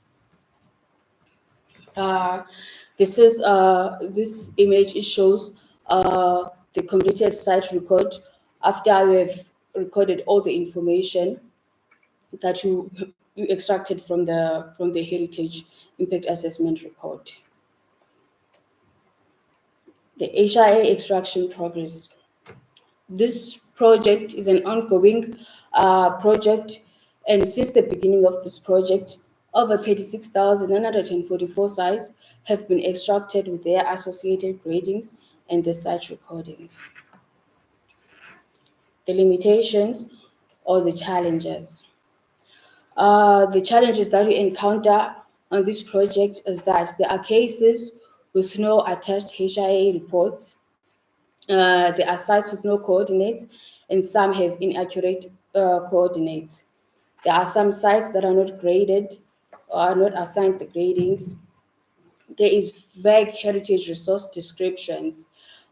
This image shows the completed site record after we have recorded all the information that you extracted from the Heritage Impact Assessment report. The HIA extraction progress. This project is an ongoing project, and since the beginning of this project, over 36,944 sites have been extracted with their associated gradings and the site recordings. The limitations or the challenges. The challenges that we encounter on this project is that there are cases with no attached HIA reports. There are sites with no coordinates, and some have inaccurate coordinates. There are some sites that are not graded or are not assigned the gradings. There is vague heritage resource descriptions.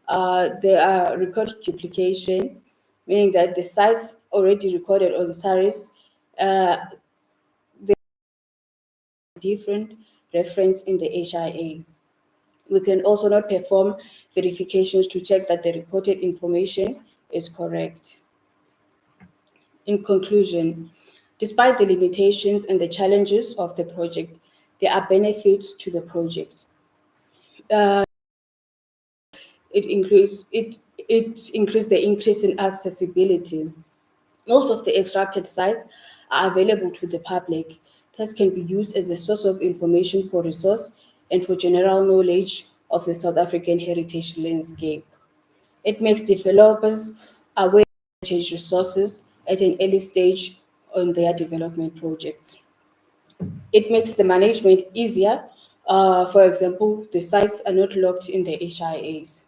There are record duplication, meaning that the sites already recorded on the SARS, different reference in the HIA. We can also not perform verifications to check that the reported information is correct. In conclusion, despite the limitations and the challenges of the project, there are benefits to the project. It includes the increase in accessibility. Most of the extracted sites are available to the public, thus can be used as a source of information for resource and for general knowledge of the South African heritage landscape. It makes developers aware of heritage resources at an early stage on their development projects. It makes the management easier. For example, the sites are not locked in the HIAs.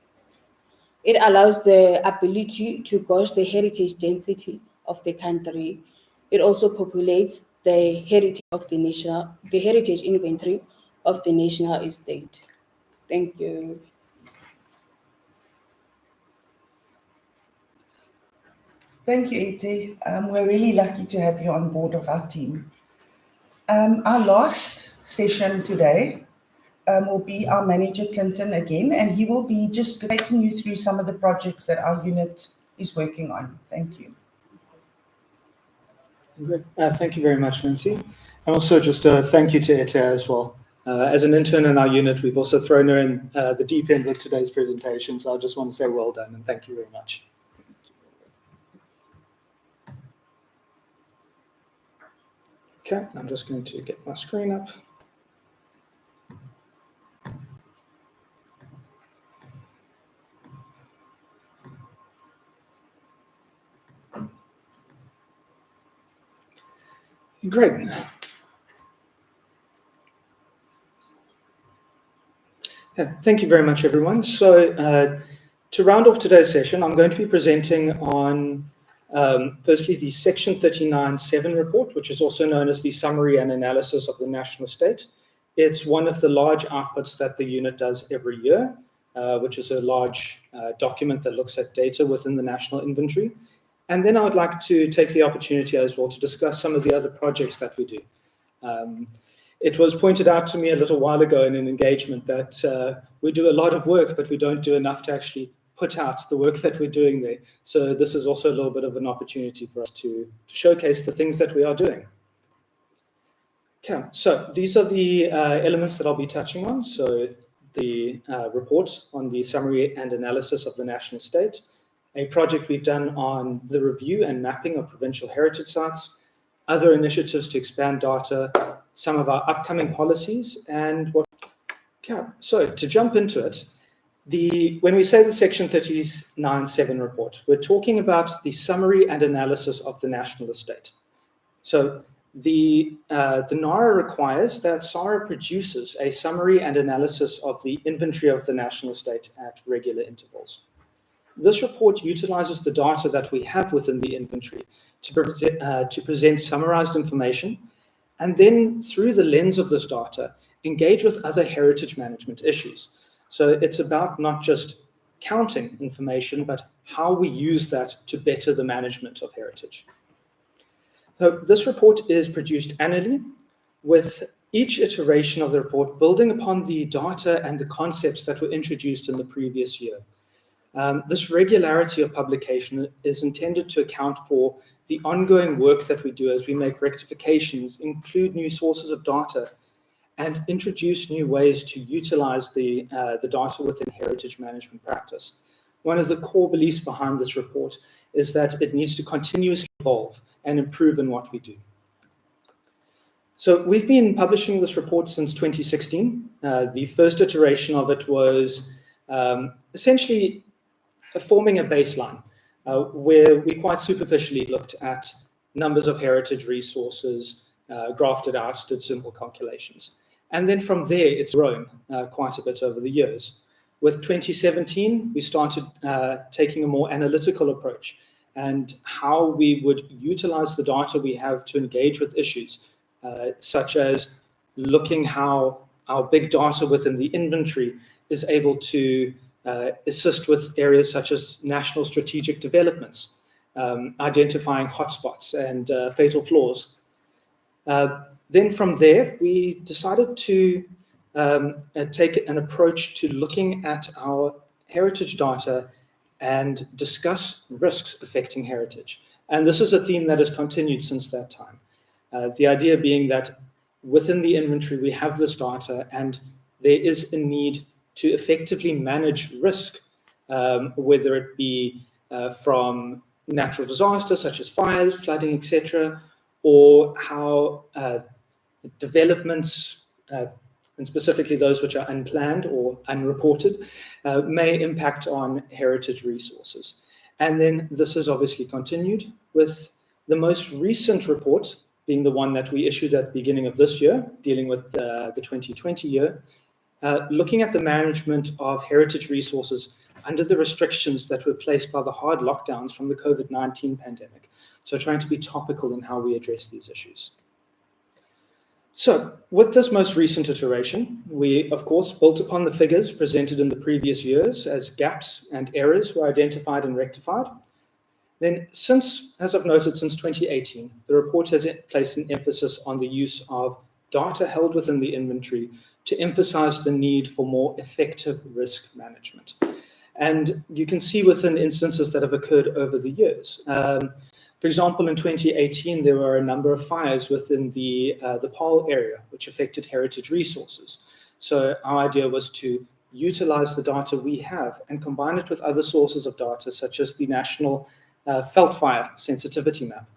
It allows the ability to gauge the heritage density of the country. It also populates the heritage of the heritage inventory of the national estate. Thank you. Thank you, Ete. We're really lucky to have you on board of our team. Our last session today will be our manager, Quinton, again, and he will be just taking you through some of the projects that our unit is working on. Thank you. Great. Thank you very much, Nancy. And also just thank you to Ete as well. As an intern in our unit, we've also thrown her in the deep end with today's presentation. So I just want to say well done and thank you very much. Okay, I'm just going to get my screen up. Great. Yeah, thank you very much, everyone. So to round off today's session, I'm going to be presenting on firstly the Section 39.7 report, which is also known as the Summary and Analysis of the National Estate. It's one of the large outputs that the unit does every year, which is a large document that looks at data within the national inventory. And then I would like to take the opportunity as well to discuss some of the other projects that we do. It was pointed out to me a little while ago in an engagement that we do a lot of work, but we don't do enough to actually put out the work that we're doing there. So this is also a little bit of an opportunity for us to showcase the things that we are doing. Okay, so these are the elements that I'll be touching on. So the report on the summary and analysis of the national estate, a project we've done on the review and mapping of provincial heritage sites, other initiatives to expand data, some of our upcoming policies, and what. Okay, so to jump into it, when we say the Section 39.7 report, we're talking about the summary and analysis of the national estate. So the NARA requires that SARA produces a summary and analysis of the inventory of the national estate at regular intervals. This report utilizes the data that we have within the inventory to present summarized information, and then through the lens of this data, engage with other heritage management issues. So it's about not just counting information, but how we use that to better the management of heritage. So this report is produced annually, with each iteration of the report building upon the data and the concepts that were introduced in the previous year. This regularity of publication is intended to account for the ongoing work that we do as we make rectifications, include new sources of data, and introduce new ways to utilize the data within heritage management practice. One of the core beliefs behind this report is that it needs to continuously evolve and improve in what we do. So we've been publishing this report since 2016. The first iteration of it was essentially forming a baseline where we quite superficially looked at numbers of heritage resources, graphed it out, did simple calculations. And then from there, it's grown quite a bit over the years. With 2017, we started taking a more analytical approach and how we would utilize the data we have to engage with issues, such as looking how our big data within the inventory is able to assist with areas such as national strategic developments, identifying hotspots and fatal flaws. Then from there, we decided to take an approach to looking at our heritage data and discuss risks affecting heritage. And this is a theme that has continued since that time. The idea being that within the inventory, we have this data and there is a need to effectively manage risk, whether it be from natural disasters such as fires, flooding, etc., or how developments, and specifically those which are unplanned or unreported, may impact on heritage resources. And then this has obviously continued with the most recent report being the one that we issued at the beginning of this year, dealing with the 2020 year, looking at the management of heritage resources under the restrictions that were placed by the hard lockdowns from the COVID-19 pandemic. So trying to be topical in how we address these issues. So with this most recent iteration, we, of course, built upon the figures presented in the previous years as gaps and errors were identified and rectified. Then since, as I've noted, since 2018, the report has placed an emphasis on the use of data held within the inventory to emphasize the need for more effective risk management. And you can see within instances that have occurred over the years. For example, in 2018, there were a number of fires within the Paarl area, which affected heritage resources. So our idea was to utilize the data we have and combine it with other sources of data, such as the National Felt Fire Sensitivity Map,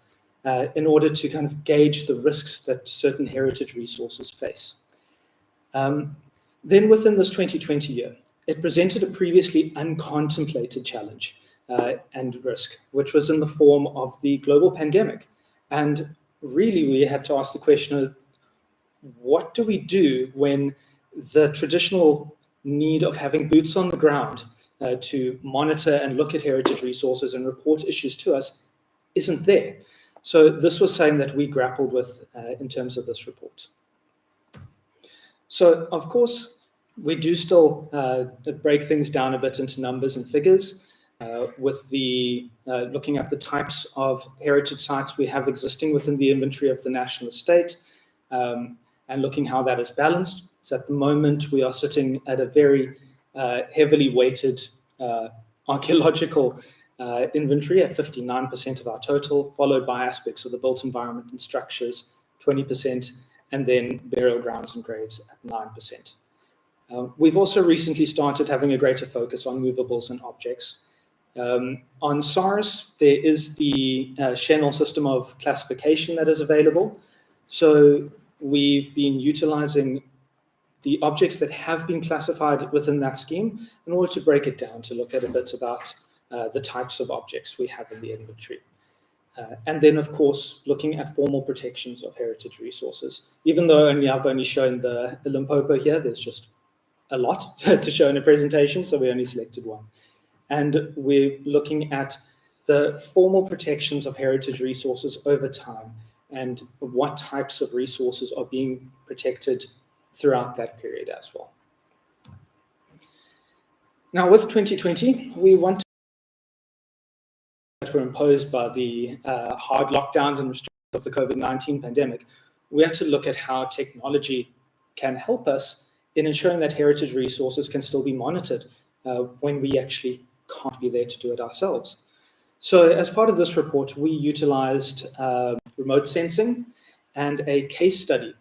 in order to kind of gauge the risks that certain heritage resources face. Then within this 2020 year, it presented a previously uncontemplated challenge and risk, which was in the form of the global pandemic. And really, we had to ask the question of what do we do when the traditional need of having boots on the ground to monitor and look at heritage resources and report issues to us isn't there? So this was something that we grappled with in terms of this report. So, of course, we do still break things down a bit into numbers and figures with the looking at the types of heritage sites we have existing within the inventory of the national estate and looking how that is balanced. So at the moment, we are sitting at a very heavily weighted archaeological inventory at 59% of our total, followed by aspects of the built environment and structures, 20%, and then burial grounds and graves at 9%. We've also recently started having a greater focus on movables and objects. On SARS, there is the Channel system of classification that is available. So we've been utilizing the objects that have been classified within that scheme in order to break it down to look at a bit about the types of objects we have in the inventory. And then, of course, looking at formal protections of heritage resources. Even though I've only shown the Limpopo here, there's just a lot to show in a presentation, so we only selected one. And we're looking at the formal protections of heritage resources over time and what types of resources are being protected throughout that period as well. Now, with 2020, we want that were imposed by the hard lockdowns and restrictions of the COVID-19 pandemic, we had to look at how technology can help us in ensuring that heritage resources can still be monitored when we actually can't be there to do it ourselves. So as part of this report, we utilized remote sensing and a case study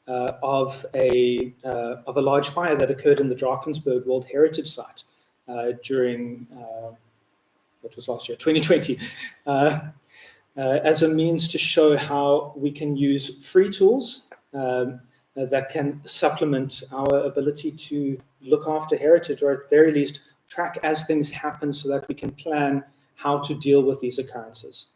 of a large fire that occurred in the Drakensberg World Heritage Site during, what was last year, 2020, as a means to show how we can use free tools that can supplement our ability to look after heritage, or at very least track as things happen so that we can plan how to deal with these occurrences.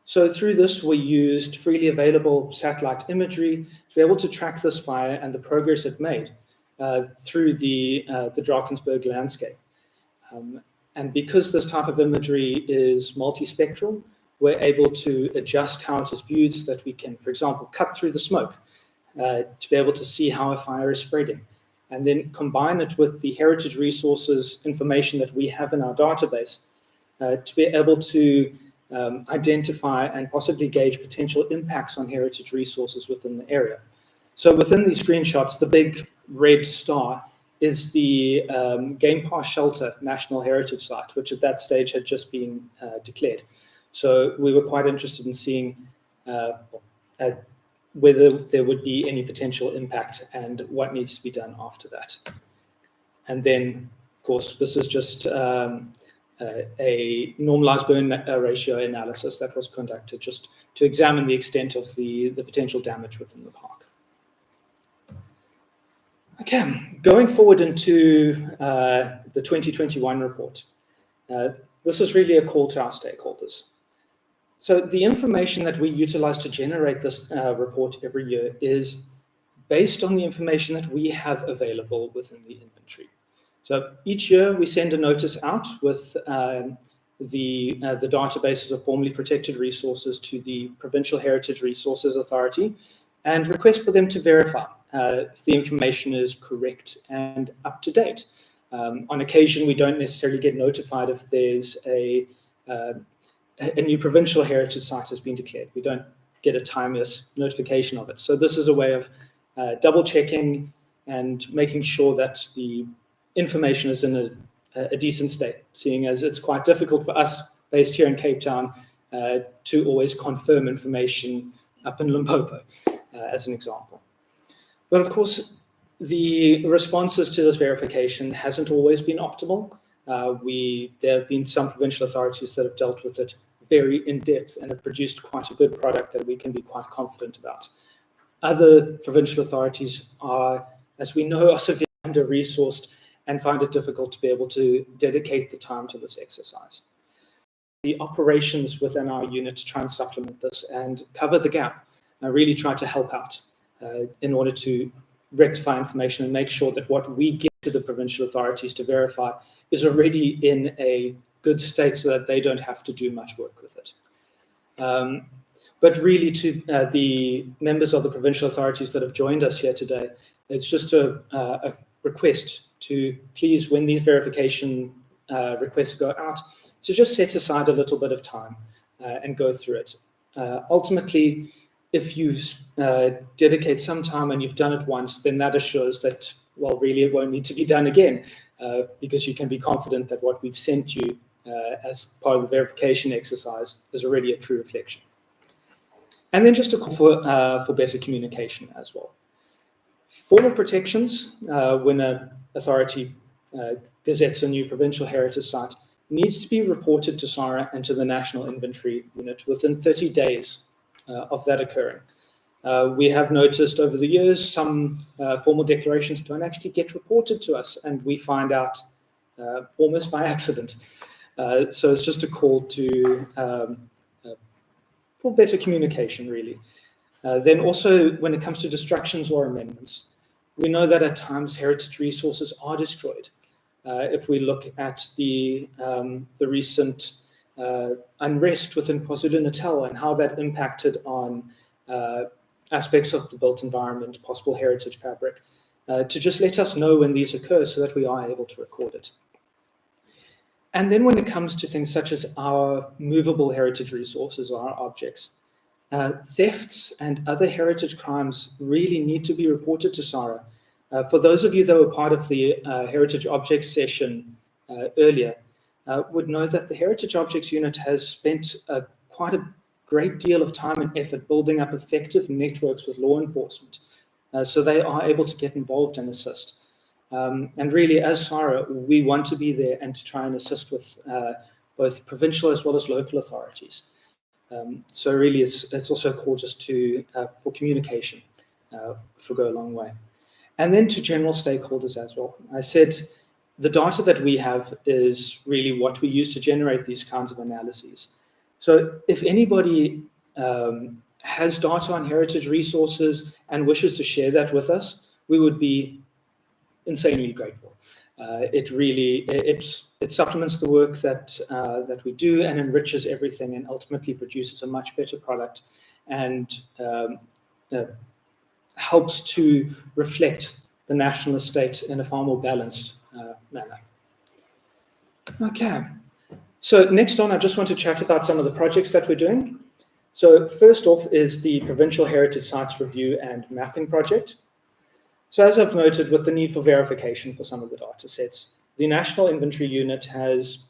So through this, we used freely available satellite imagery to be able to track this fire and the progress it made through the Drakensberg landscape. And because this type of imagery is multispectral, we're able to adjust how it is viewed so that we can, for example, cut through the smoke to be able to see how a fire is spreading, and then combine it with the heritage resources information that we have in our database to be able to identify and possibly gauge potential impacts on heritage resources within the area. So within these screenshots, the big red star is the Game Pass Shelter National Heritage Site, which at that stage had just been declared. So we were quite interested in seeing whether there would be any potential impact and what needs to be done after that. And then, of course, this is just a normalized burn ratio analysis that was conducted just to examine the extent of the potential damage within the park. Okay, going forward into the 2021 report. This is really a call to our stakeholders. So the information that we utilize to generate this report every year is based on the information that we have available within the inventory. So each year we send a notice out with the databases of formally protected resources to the Provincial Heritage Resources Authority and request for them to verify if the information is correct and up to date. On occasion, we don't necessarily get notified if there's a new provincial heritage site has been declared. We don't get a timeless notification of it. So this is a way of double checking and making sure that the information is in a decent state, seeing as it's quite difficult for us based here in Cape Town to always confirm information up in Limpopo, as an example. But of course, the responses to this verification hasn't always been optimal. There have been some provincial authorities that have dealt with it very in depth and have produced quite a good product that we can be quite confident about. Other provincial authorities are, as we know, are severely under-resourced and find it difficult to be able to dedicate the time to this exercise. The operations within our unit to try and supplement this and cover the gap really try to help out in order to rectify information and make sure that what we give to the provincial authorities to verify is already in a good state so that they don't have to do much work with it. But really, to the members of the provincial authorities that have joined us here today, it's just a request to please, when these verification requests go out, to just set aside a little bit of time and go through it. Ultimately, if you dedicate some time and you've done it once, then that assures that, well, really it won't need to be done again, because you can be confident that what we've sent you as part of the verification exercise is already a true reflection. And then just a call for better communication as well. Formal protections, when an authority gazettes a new provincial heritage site, needs to be reported to SARA and to the National Inventory Unit within 30 days of that occurring. We have noticed over the years some formal declarations don't actually get reported to us, and we find out almost by accident. So it's just a call to for better communication, really. Then also, when it comes to destructions or amendments, we know that at times heritage resources are destroyed. If we look at the recent unrest within KwaZulu-Natal and how that impacted on aspects of the built environment, possible heritage fabric, to just let us know when these occur so that we are able to record it. And then when it comes to things such as our movable heritage resources or our objects, thefts and other heritage crimes really need to be reported to SARA. For those of you that were part of the Heritage Objects session earlier, would know that the Heritage Objects Unit has spent quite a great deal of time and effort building up effective networks with law enforcement, so they are able to get involved and assist. And really, as SARA, we want to be there and to try and assist with both provincial as well as local authorities. So really, it's also a call just for communication, which will go a long way. And then to general stakeholders as well. I said the data that we have is really what we use to generate these kinds of analyses. So if anybody has data on heritage resources and wishes to share that with us, we would be insanely grateful. It supplements the work that we do and enriches everything and ultimately produces a much better product and helps to reflect the national estate in a far more balanced manner. Okay, so next on, I just want to chat about some of the projects that we're doing. So first off is the Provincial Heritage Sites Review and Mapping Project. So as I've noted, with the need for verification for some of the data sets, the National Inventory Unit has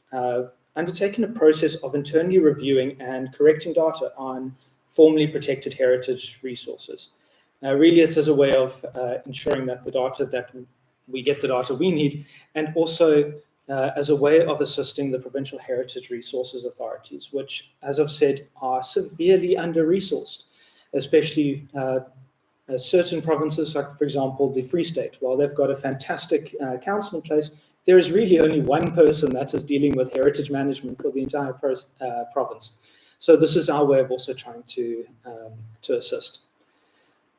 undertaken a process of internally reviewing and correcting data on formally protected heritage resources. Really, it's as a way of ensuring that we get the data we need, and also as a way of assisting the provincial heritage resources authorities, which, as I've said, are severely under-resourced, especially certain provinces, like, for example, the Free State. While they've got a fantastic council in place, there is really only one person that is dealing with heritage management for the entire province. So this is our way of also trying to assist.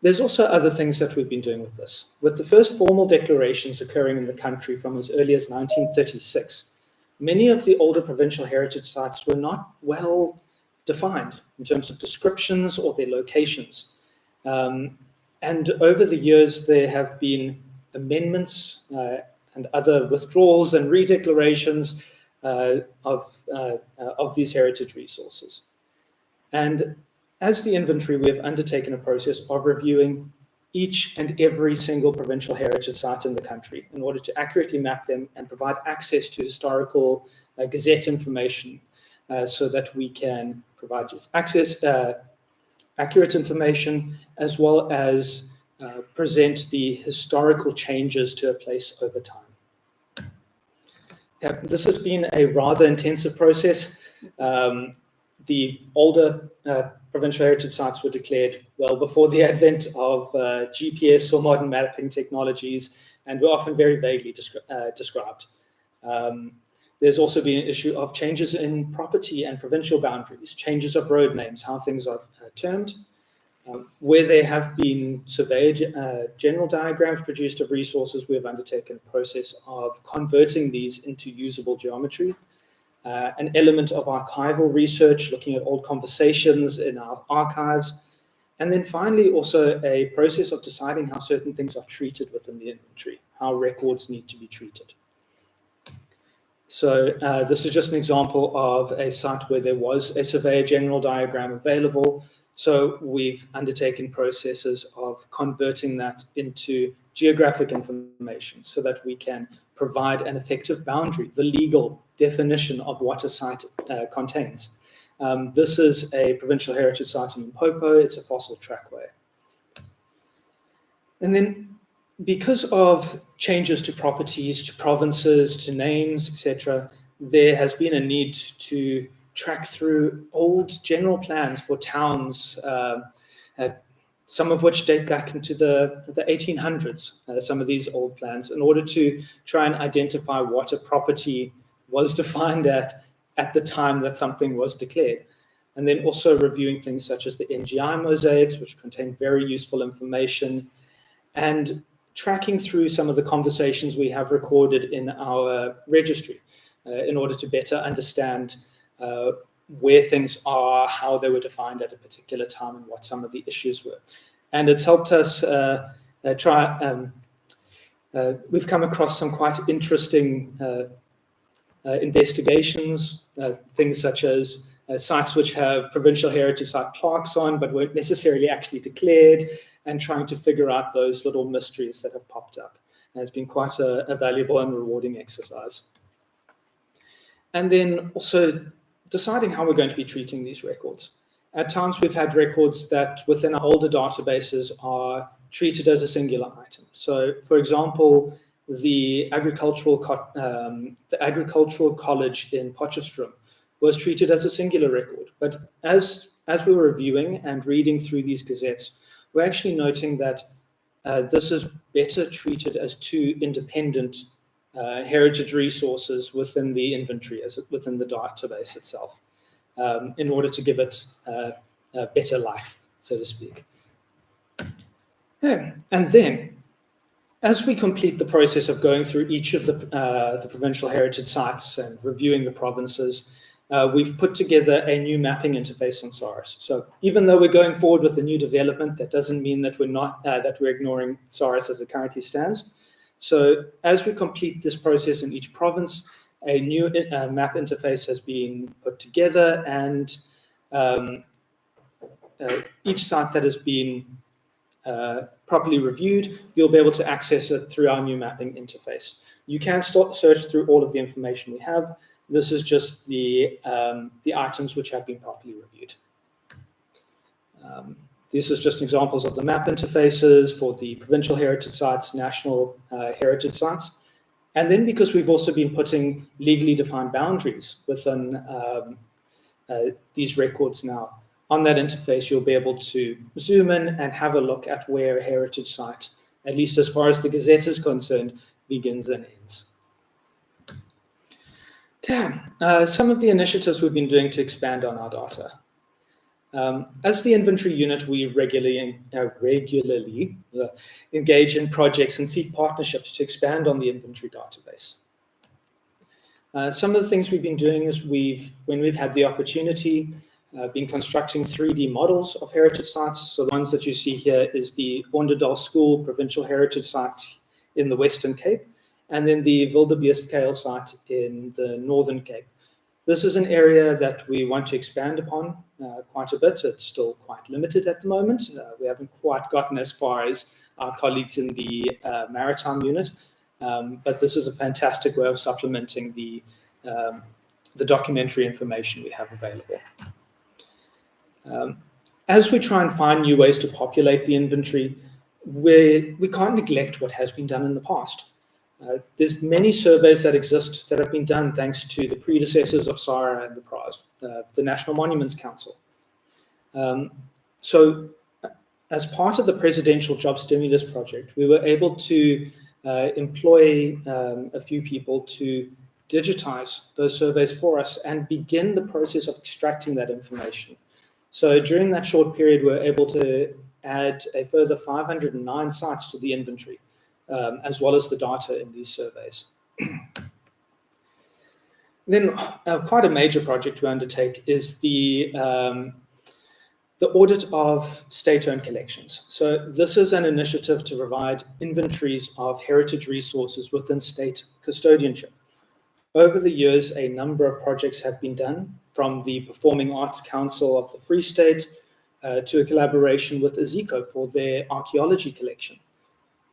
There's also other things that we've been doing with this. With the first formal declarations occurring in the country from as early as 1936, many of the older provincial heritage sites were not well defined in terms of descriptions or their locations. And over the years, there have been amendments and other withdrawals and redeclarations of these heritage resources. And as the inventory, we have undertaken a process of reviewing each and every single provincial heritage site in the country in order to accurately map them and provide access to historical Gazette information so that we can provide access, accurate information, as well as present the historical changes to a place over time. This has been a rather intensive process. The older provincial heritage sites were declared well before the advent of GPS or modern mapping technologies, and were often very vaguely described. There's also been an issue of changes in property and provincial boundaries, changes of road names, how things are termed. Where there have been surveyed general diagrams produced of resources, we have undertaken a process of converting these into usable geometry. An element of archival research, looking at old conversations in our archives, and then finally also a process of deciding how certain things are treated within the inventory, how records need to be treated. So this is just an example of a site where there was a surveyor general diagram available. So we've undertaken processes of converting that into geographic information so that we can provide an effective boundary, the legal definition of what a site contains. This is a provincial heritage site in Limpopo. It's a fossil trackway. And then because of changes to properties, to provinces, to names, etc., there has been a need to track through old general plans for towns, some of which date back into the 1800s, some of these old plans, in order to try and identify what a property was defined at the time that something was declared. And then also reviewing things such as the NGI mosaics, which contain very useful information, and tracking through some of the conversations we have recorded in our registry in order to better understand where things are, how they were defined at a particular time, and what some of the issues were. And it's helped us we've come across some quite interesting investigations, things such as sites which have provincial heritage site plaques on, but weren't necessarily actually declared, and trying to figure out those little mysteries that have popped up. And it's been quite a valuable and rewarding exercise. And then also deciding how we're going to be treating these records. At times we've had records that within our older databases are treated as a singular item. So for example, the agricultural college in Potchefstroom was treated as a singular record. But as we were reviewing and reading through these gazettes, we're actually noting that this is better treated as two independent heritage resources within the inventory, within the database itself, in order to give it a better life, so to speak. Yeah. And then, as we complete the process of going through each of the provincial heritage sites and reviewing the provinces, we've put together a new mapping interface on SARS. So even though we're going forward with a new development, that doesn't mean that we're ignoring SARS as it currently stands. So as we complete this process in each province, a new map interface has been put together, and each site that has been properly reviewed, you'll be able to access it through our new mapping interface. You can search through all of the information we have. This is just the items which have been properly reviewed. This is just examples of the map interfaces for the provincial heritage sites, national heritage sites. And then because we've also been putting legally defined boundaries within these records now, on that interface, you'll be able to zoom in and have a look at where a heritage site, at least as far as the Gazette is concerned, begins and ends. Okay, some of the initiatives we've been doing to expand on our data. As the inventory unit, we regularly engage in projects and seek partnerships to expand on the inventory database. Some of the things we've been doing is when we've had the opportunity, been constructing 3D models of heritage sites. So the ones that you see here is the Onderdal School Provincial Heritage Site in the Western Cape, and then the Wildebeestkale site in the Northern Cape. This is an area that we want to expand upon quite a bit. It's still quite limited at the moment. We haven't quite gotten as far as our colleagues in the Maritime unit, but this is a fantastic way of supplementing the documentary information we have available. As we try and find new ways to populate the inventory, we can't neglect what has been done in the past. There's many surveys that exist that have been done thanks to the predecessors of SARA and the PRAS, the National Monuments Council. So as part of the Presidential Job Stimulus Project, we were able to employ a few people to digitize those surveys for us and begin the process of extracting that information. So during that short period, we were able to add a further 509 sites to the inventory, as well as the data in these surveys. Then quite a major project to undertake is the audit of state-owned collections. So this is an initiative to provide inventories of heritage resources within state custodianship. Over the years, a number of projects have been done, from the Performing Arts Council of the Free State to a collaboration with Aziko for their archaeology collection.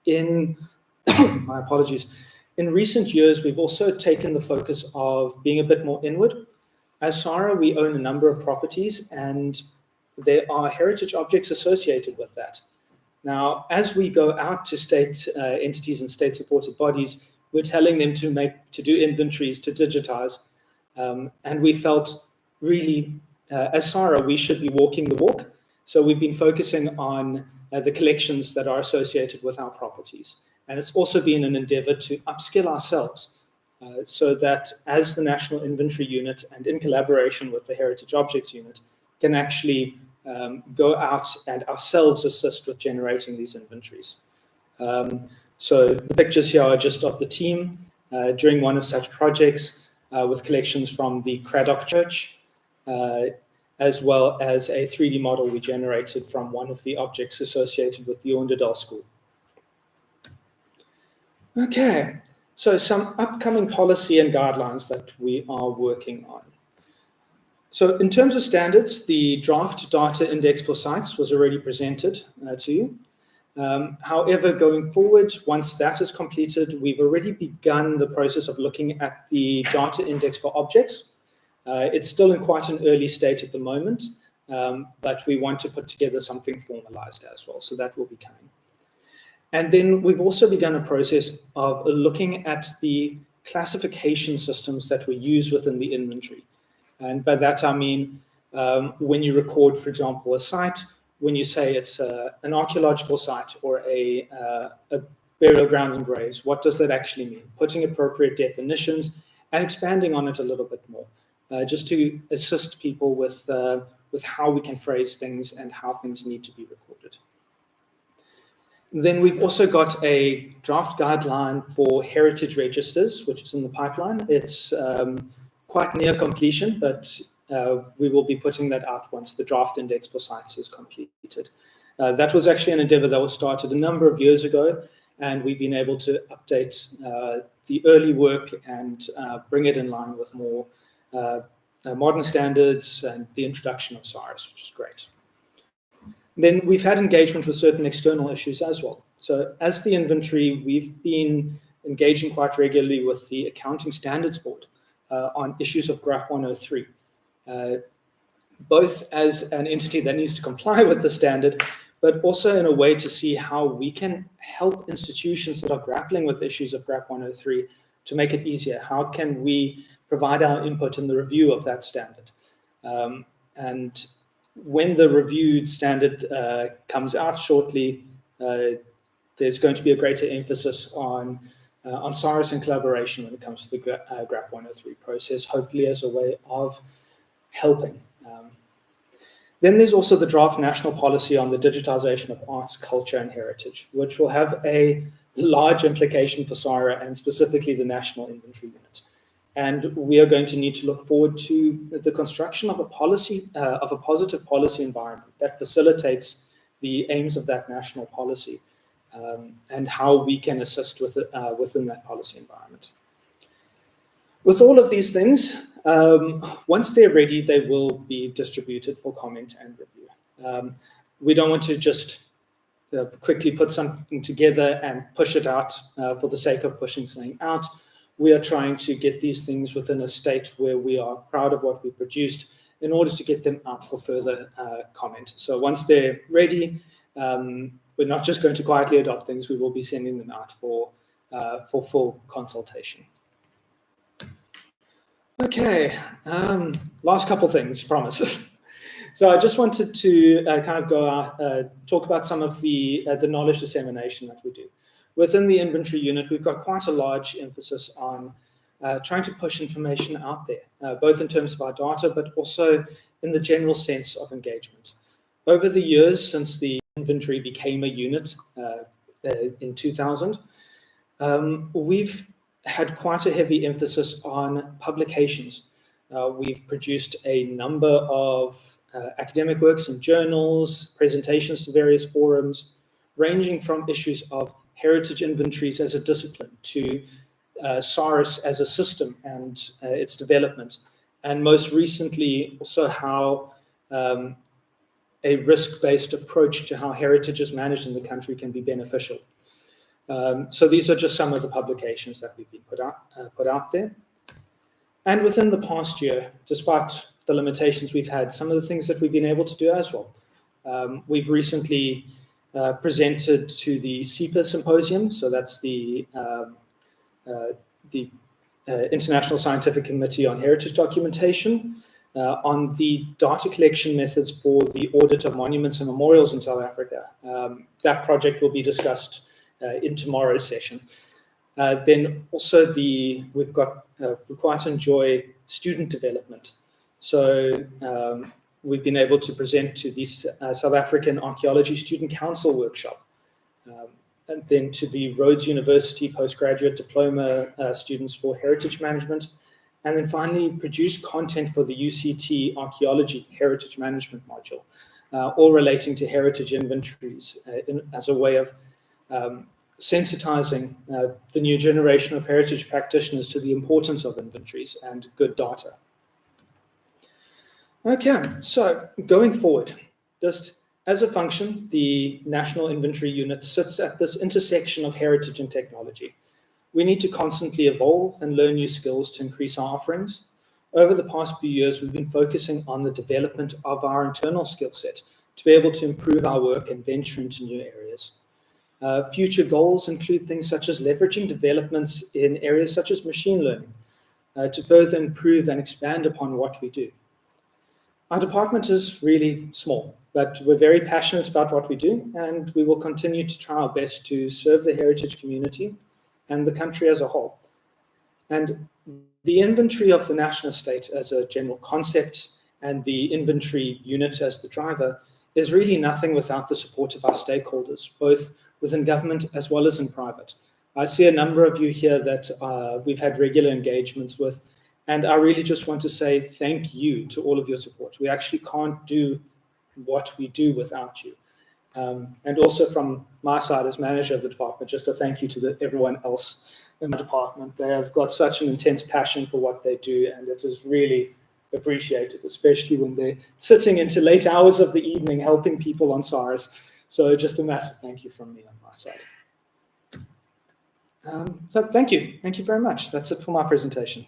My apologies. In recent years, we've also taken the focus of being a bit more inward. As SARA, we own a number of properties, and there are heritage objects associated with that. Now, as we go out to state entities and state-supported bodies, we're telling them to do inventories, to digitize, and we felt really, as SARA, we should be walking the walk. So we've been focusing on the collections that are associated with our properties. And it's also been an endeavor to upskill ourselves so that as the National Inventory Unit and in collaboration with the Heritage Objects Unit can actually go out and ourselves assist with generating these inventories. So the pictures here are just of the team during one of such projects with collections from the Craddock Church, as well as a 3D model we generated from one of the objects associated with the Onderdal School. Okay, so some upcoming policy and guidelines that we are working on. So in terms of standards, the draft data index for sites was already presented to you. However, going forward, once that is completed, we've already begun the process of looking at the data index for objects. It's still in quite an early state at the moment, but we want to put together something formalized as well, so that will be coming. And then we've also begun a process of looking at the classification systems that we use within the inventory. And by that, I mean, when you record, for example, a site, when you say it's an archaeological site or a burial ground and graves, what does that actually mean? Putting appropriate definitions and expanding on it a little bit more, just to assist people with how we can phrase things and how things need to be recorded. Then we've also got a draft guideline for heritage registers, which is in the pipeline. It's quite near completion, but we will be putting that out once the draft index for sites is completed. That was actually an endeavor that was started a number of years ago, and we've been able to update the early work and bring it in line with more modern standards and the introduction of SARS, which is great. Then we've had engagement with certain external issues as well. So as the inventory, we've been engaging quite regularly with the Accounting Standards Board on issues of GRAP 103, both as an entity that needs to comply with the standard, but also in a way to see how we can help institutions that are grappling with issues of GRAP 103 to make it easier. How can we provide our input in the review of that standard? And when the reviewed standard comes out shortly, there's going to be a greater emphasis on SARS and collaboration when it comes to the GRAP 103 process, hopefully as a way of helping. Then there's also the draft national policy on the digitization of arts, culture, and heritage, which will have a large implication for SARA and specifically the National Inventory Unit. And we are going to need to look forward to the construction of a policy, of a positive policy environment that facilitates the aims of that national policy, and how we can assist with it, within that policy environment. With all of these things, once they're ready, they will be distributed for comment and review. We don't want to just quickly put something together and push it out for the sake of pushing something out. We are trying to get these things within a state where we are proud of what we produced in order to get them out for further comment. So once they're ready, we're not just going to quietly adopt things, we will be sending them out for full consultation. Okay, last couple things, promise. So I just wanted to kind of go out, talk about some of the knowledge dissemination that we do. Within the inventory unit, we've got quite a large emphasis on trying to push information out there, both in terms of our data, but also in the general sense of engagement. Over the years since the inventory became a unit in 2000, we've had quite a heavy emphasis on publications. We've produced a number of academic works in journals, presentations to various forums, ranging from issues of heritage inventories as a discipline to SARS as a system and its development. And most recently, also how a risk-based approach to how heritage is managed in the country can be beneficial. So these are just some of the publications that we've been put out there. And within the past year, despite the limitations we've had, some of the things that we've been able to do as well. We've recently presented to the CEPA Symposium, so that's the International Scientific Committee on Heritage Documentation, on the data collection methods for the audit of monuments and memorials in South Africa. That project will be discussed in tomorrow's session. Then also we quite enjoy student development. So we've been able to present to the South African Archaeology Student Council workshop, and then to the Rhodes University postgraduate diploma students for heritage management, and then finally produce content for the UCT Archaeology Heritage Management module, all relating to heritage inventories as a way of sensitizing the new generation of heritage practitioners to the importance of inventories and good data. Okay, so going forward, just as a function, the National Inventory Unit sits at this intersection of heritage and technology. We need to constantly evolve and learn new skills to increase our offerings. Over the past few years, we've been focusing on the development of our internal skill set to be able to improve our work and venture into new areas. Future goals include things such as leveraging developments in areas such as machine learning to further improve and expand upon what we do. Our department is really small, but we're very passionate about what we do, and we will continue to try our best to serve the heritage community and the country as a whole. And the inventory of the national estate as a general concept and the inventory unit as the driver is really nothing without the support of our stakeholders, both within government as well as in private. I see a number of you here that we've had regular engagements with, and I really just want to say thank you to all of your support. We actually can't do what we do without you. And also from my side as manager of the department, just a thank you to everyone else in the department. They have got such an intense passion for what they do, and it is really appreciated, especially when they're sitting into late hours of the evening helping people on SARS. So just a massive thank you from me on my side. So thank you. Thank you very much. That's it for my presentation.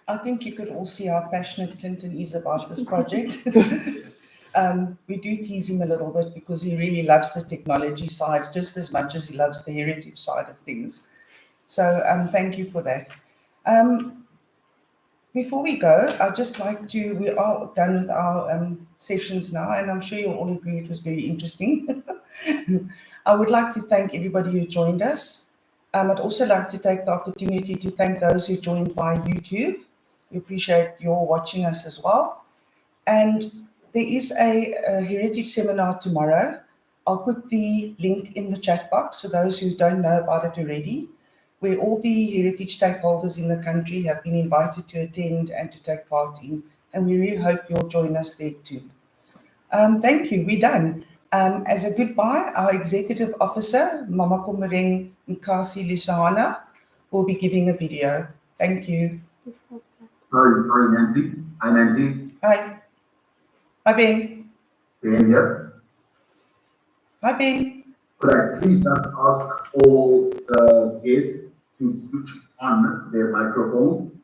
I think you could all see how passionate Clinton is about this project. We do tease him a little bit because he really loves the technology side just as much as he loves the heritage side of things. So thank you for that. Before we go, I'd just like to, we are done with our sessions now, and I'm sure you'll all agree it was very interesting. I would like to thank everybody who joined us. I'd also like to take the opportunity to thank those who joined via YouTube. We appreciate your watching us as well. And there is a heritage seminar tomorrow. I'll put the link in the chat box for those who don't know about it already. where all the heritage stakeholders in the country have been invited to attend and to take part in. And we really hope you'll join us there too. Thank you, we're done. As a goodbye, our Executive Officer, Mama Komoreng Nkasi Lusana, will be giving a video. Thank you. Sorry, Nancy. Hi, Nancy. Hi. Hi, Ben. Ben here. Hi, Ben. Could I please just ask all the guests to switch on their microphones?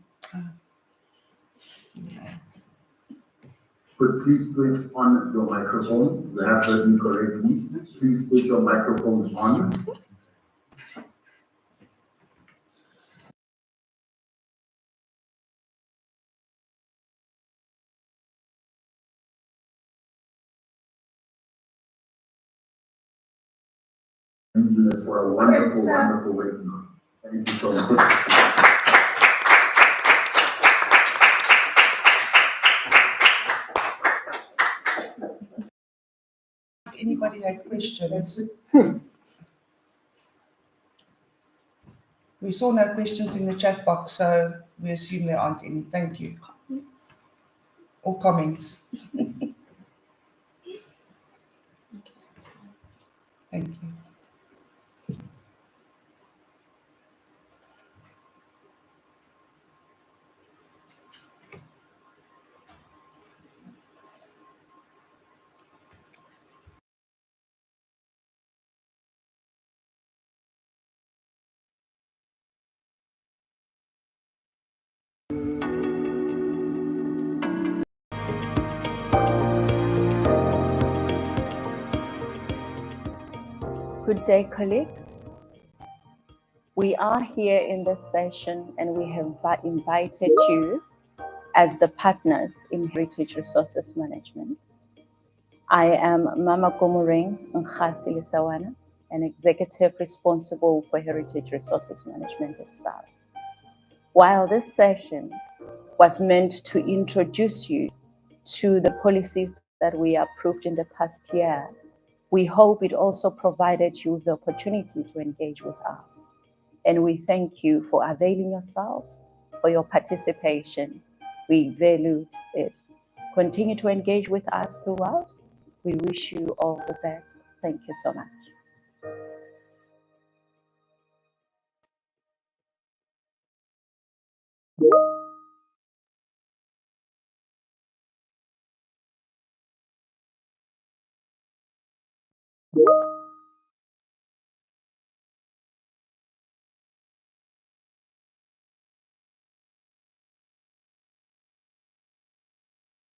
Could please switch on your microphone? You have heard me correctly. Please switch your microphones on. Thank you for a wonderful webinar. Thank you so much. If anybody had questions. We saw no questions in the chat box, so we assume there aren't any. Thank you. Or comments. Thank you. Good day, colleagues. We are here in this session and we have invited you as the partners in Heritage Resources Management. I am Mama Komoreng Nkasi Lisawana, an executive responsible for Heritage Resources Management at SARA. While this session was meant to introduce you to the policies that we approved in the past year, we hope it also provided you with the opportunity to engage with us. And we thank you for availing yourselves, for your participation. We value it. Continue to engage with us throughout. We wish you all the best. Thank you so much.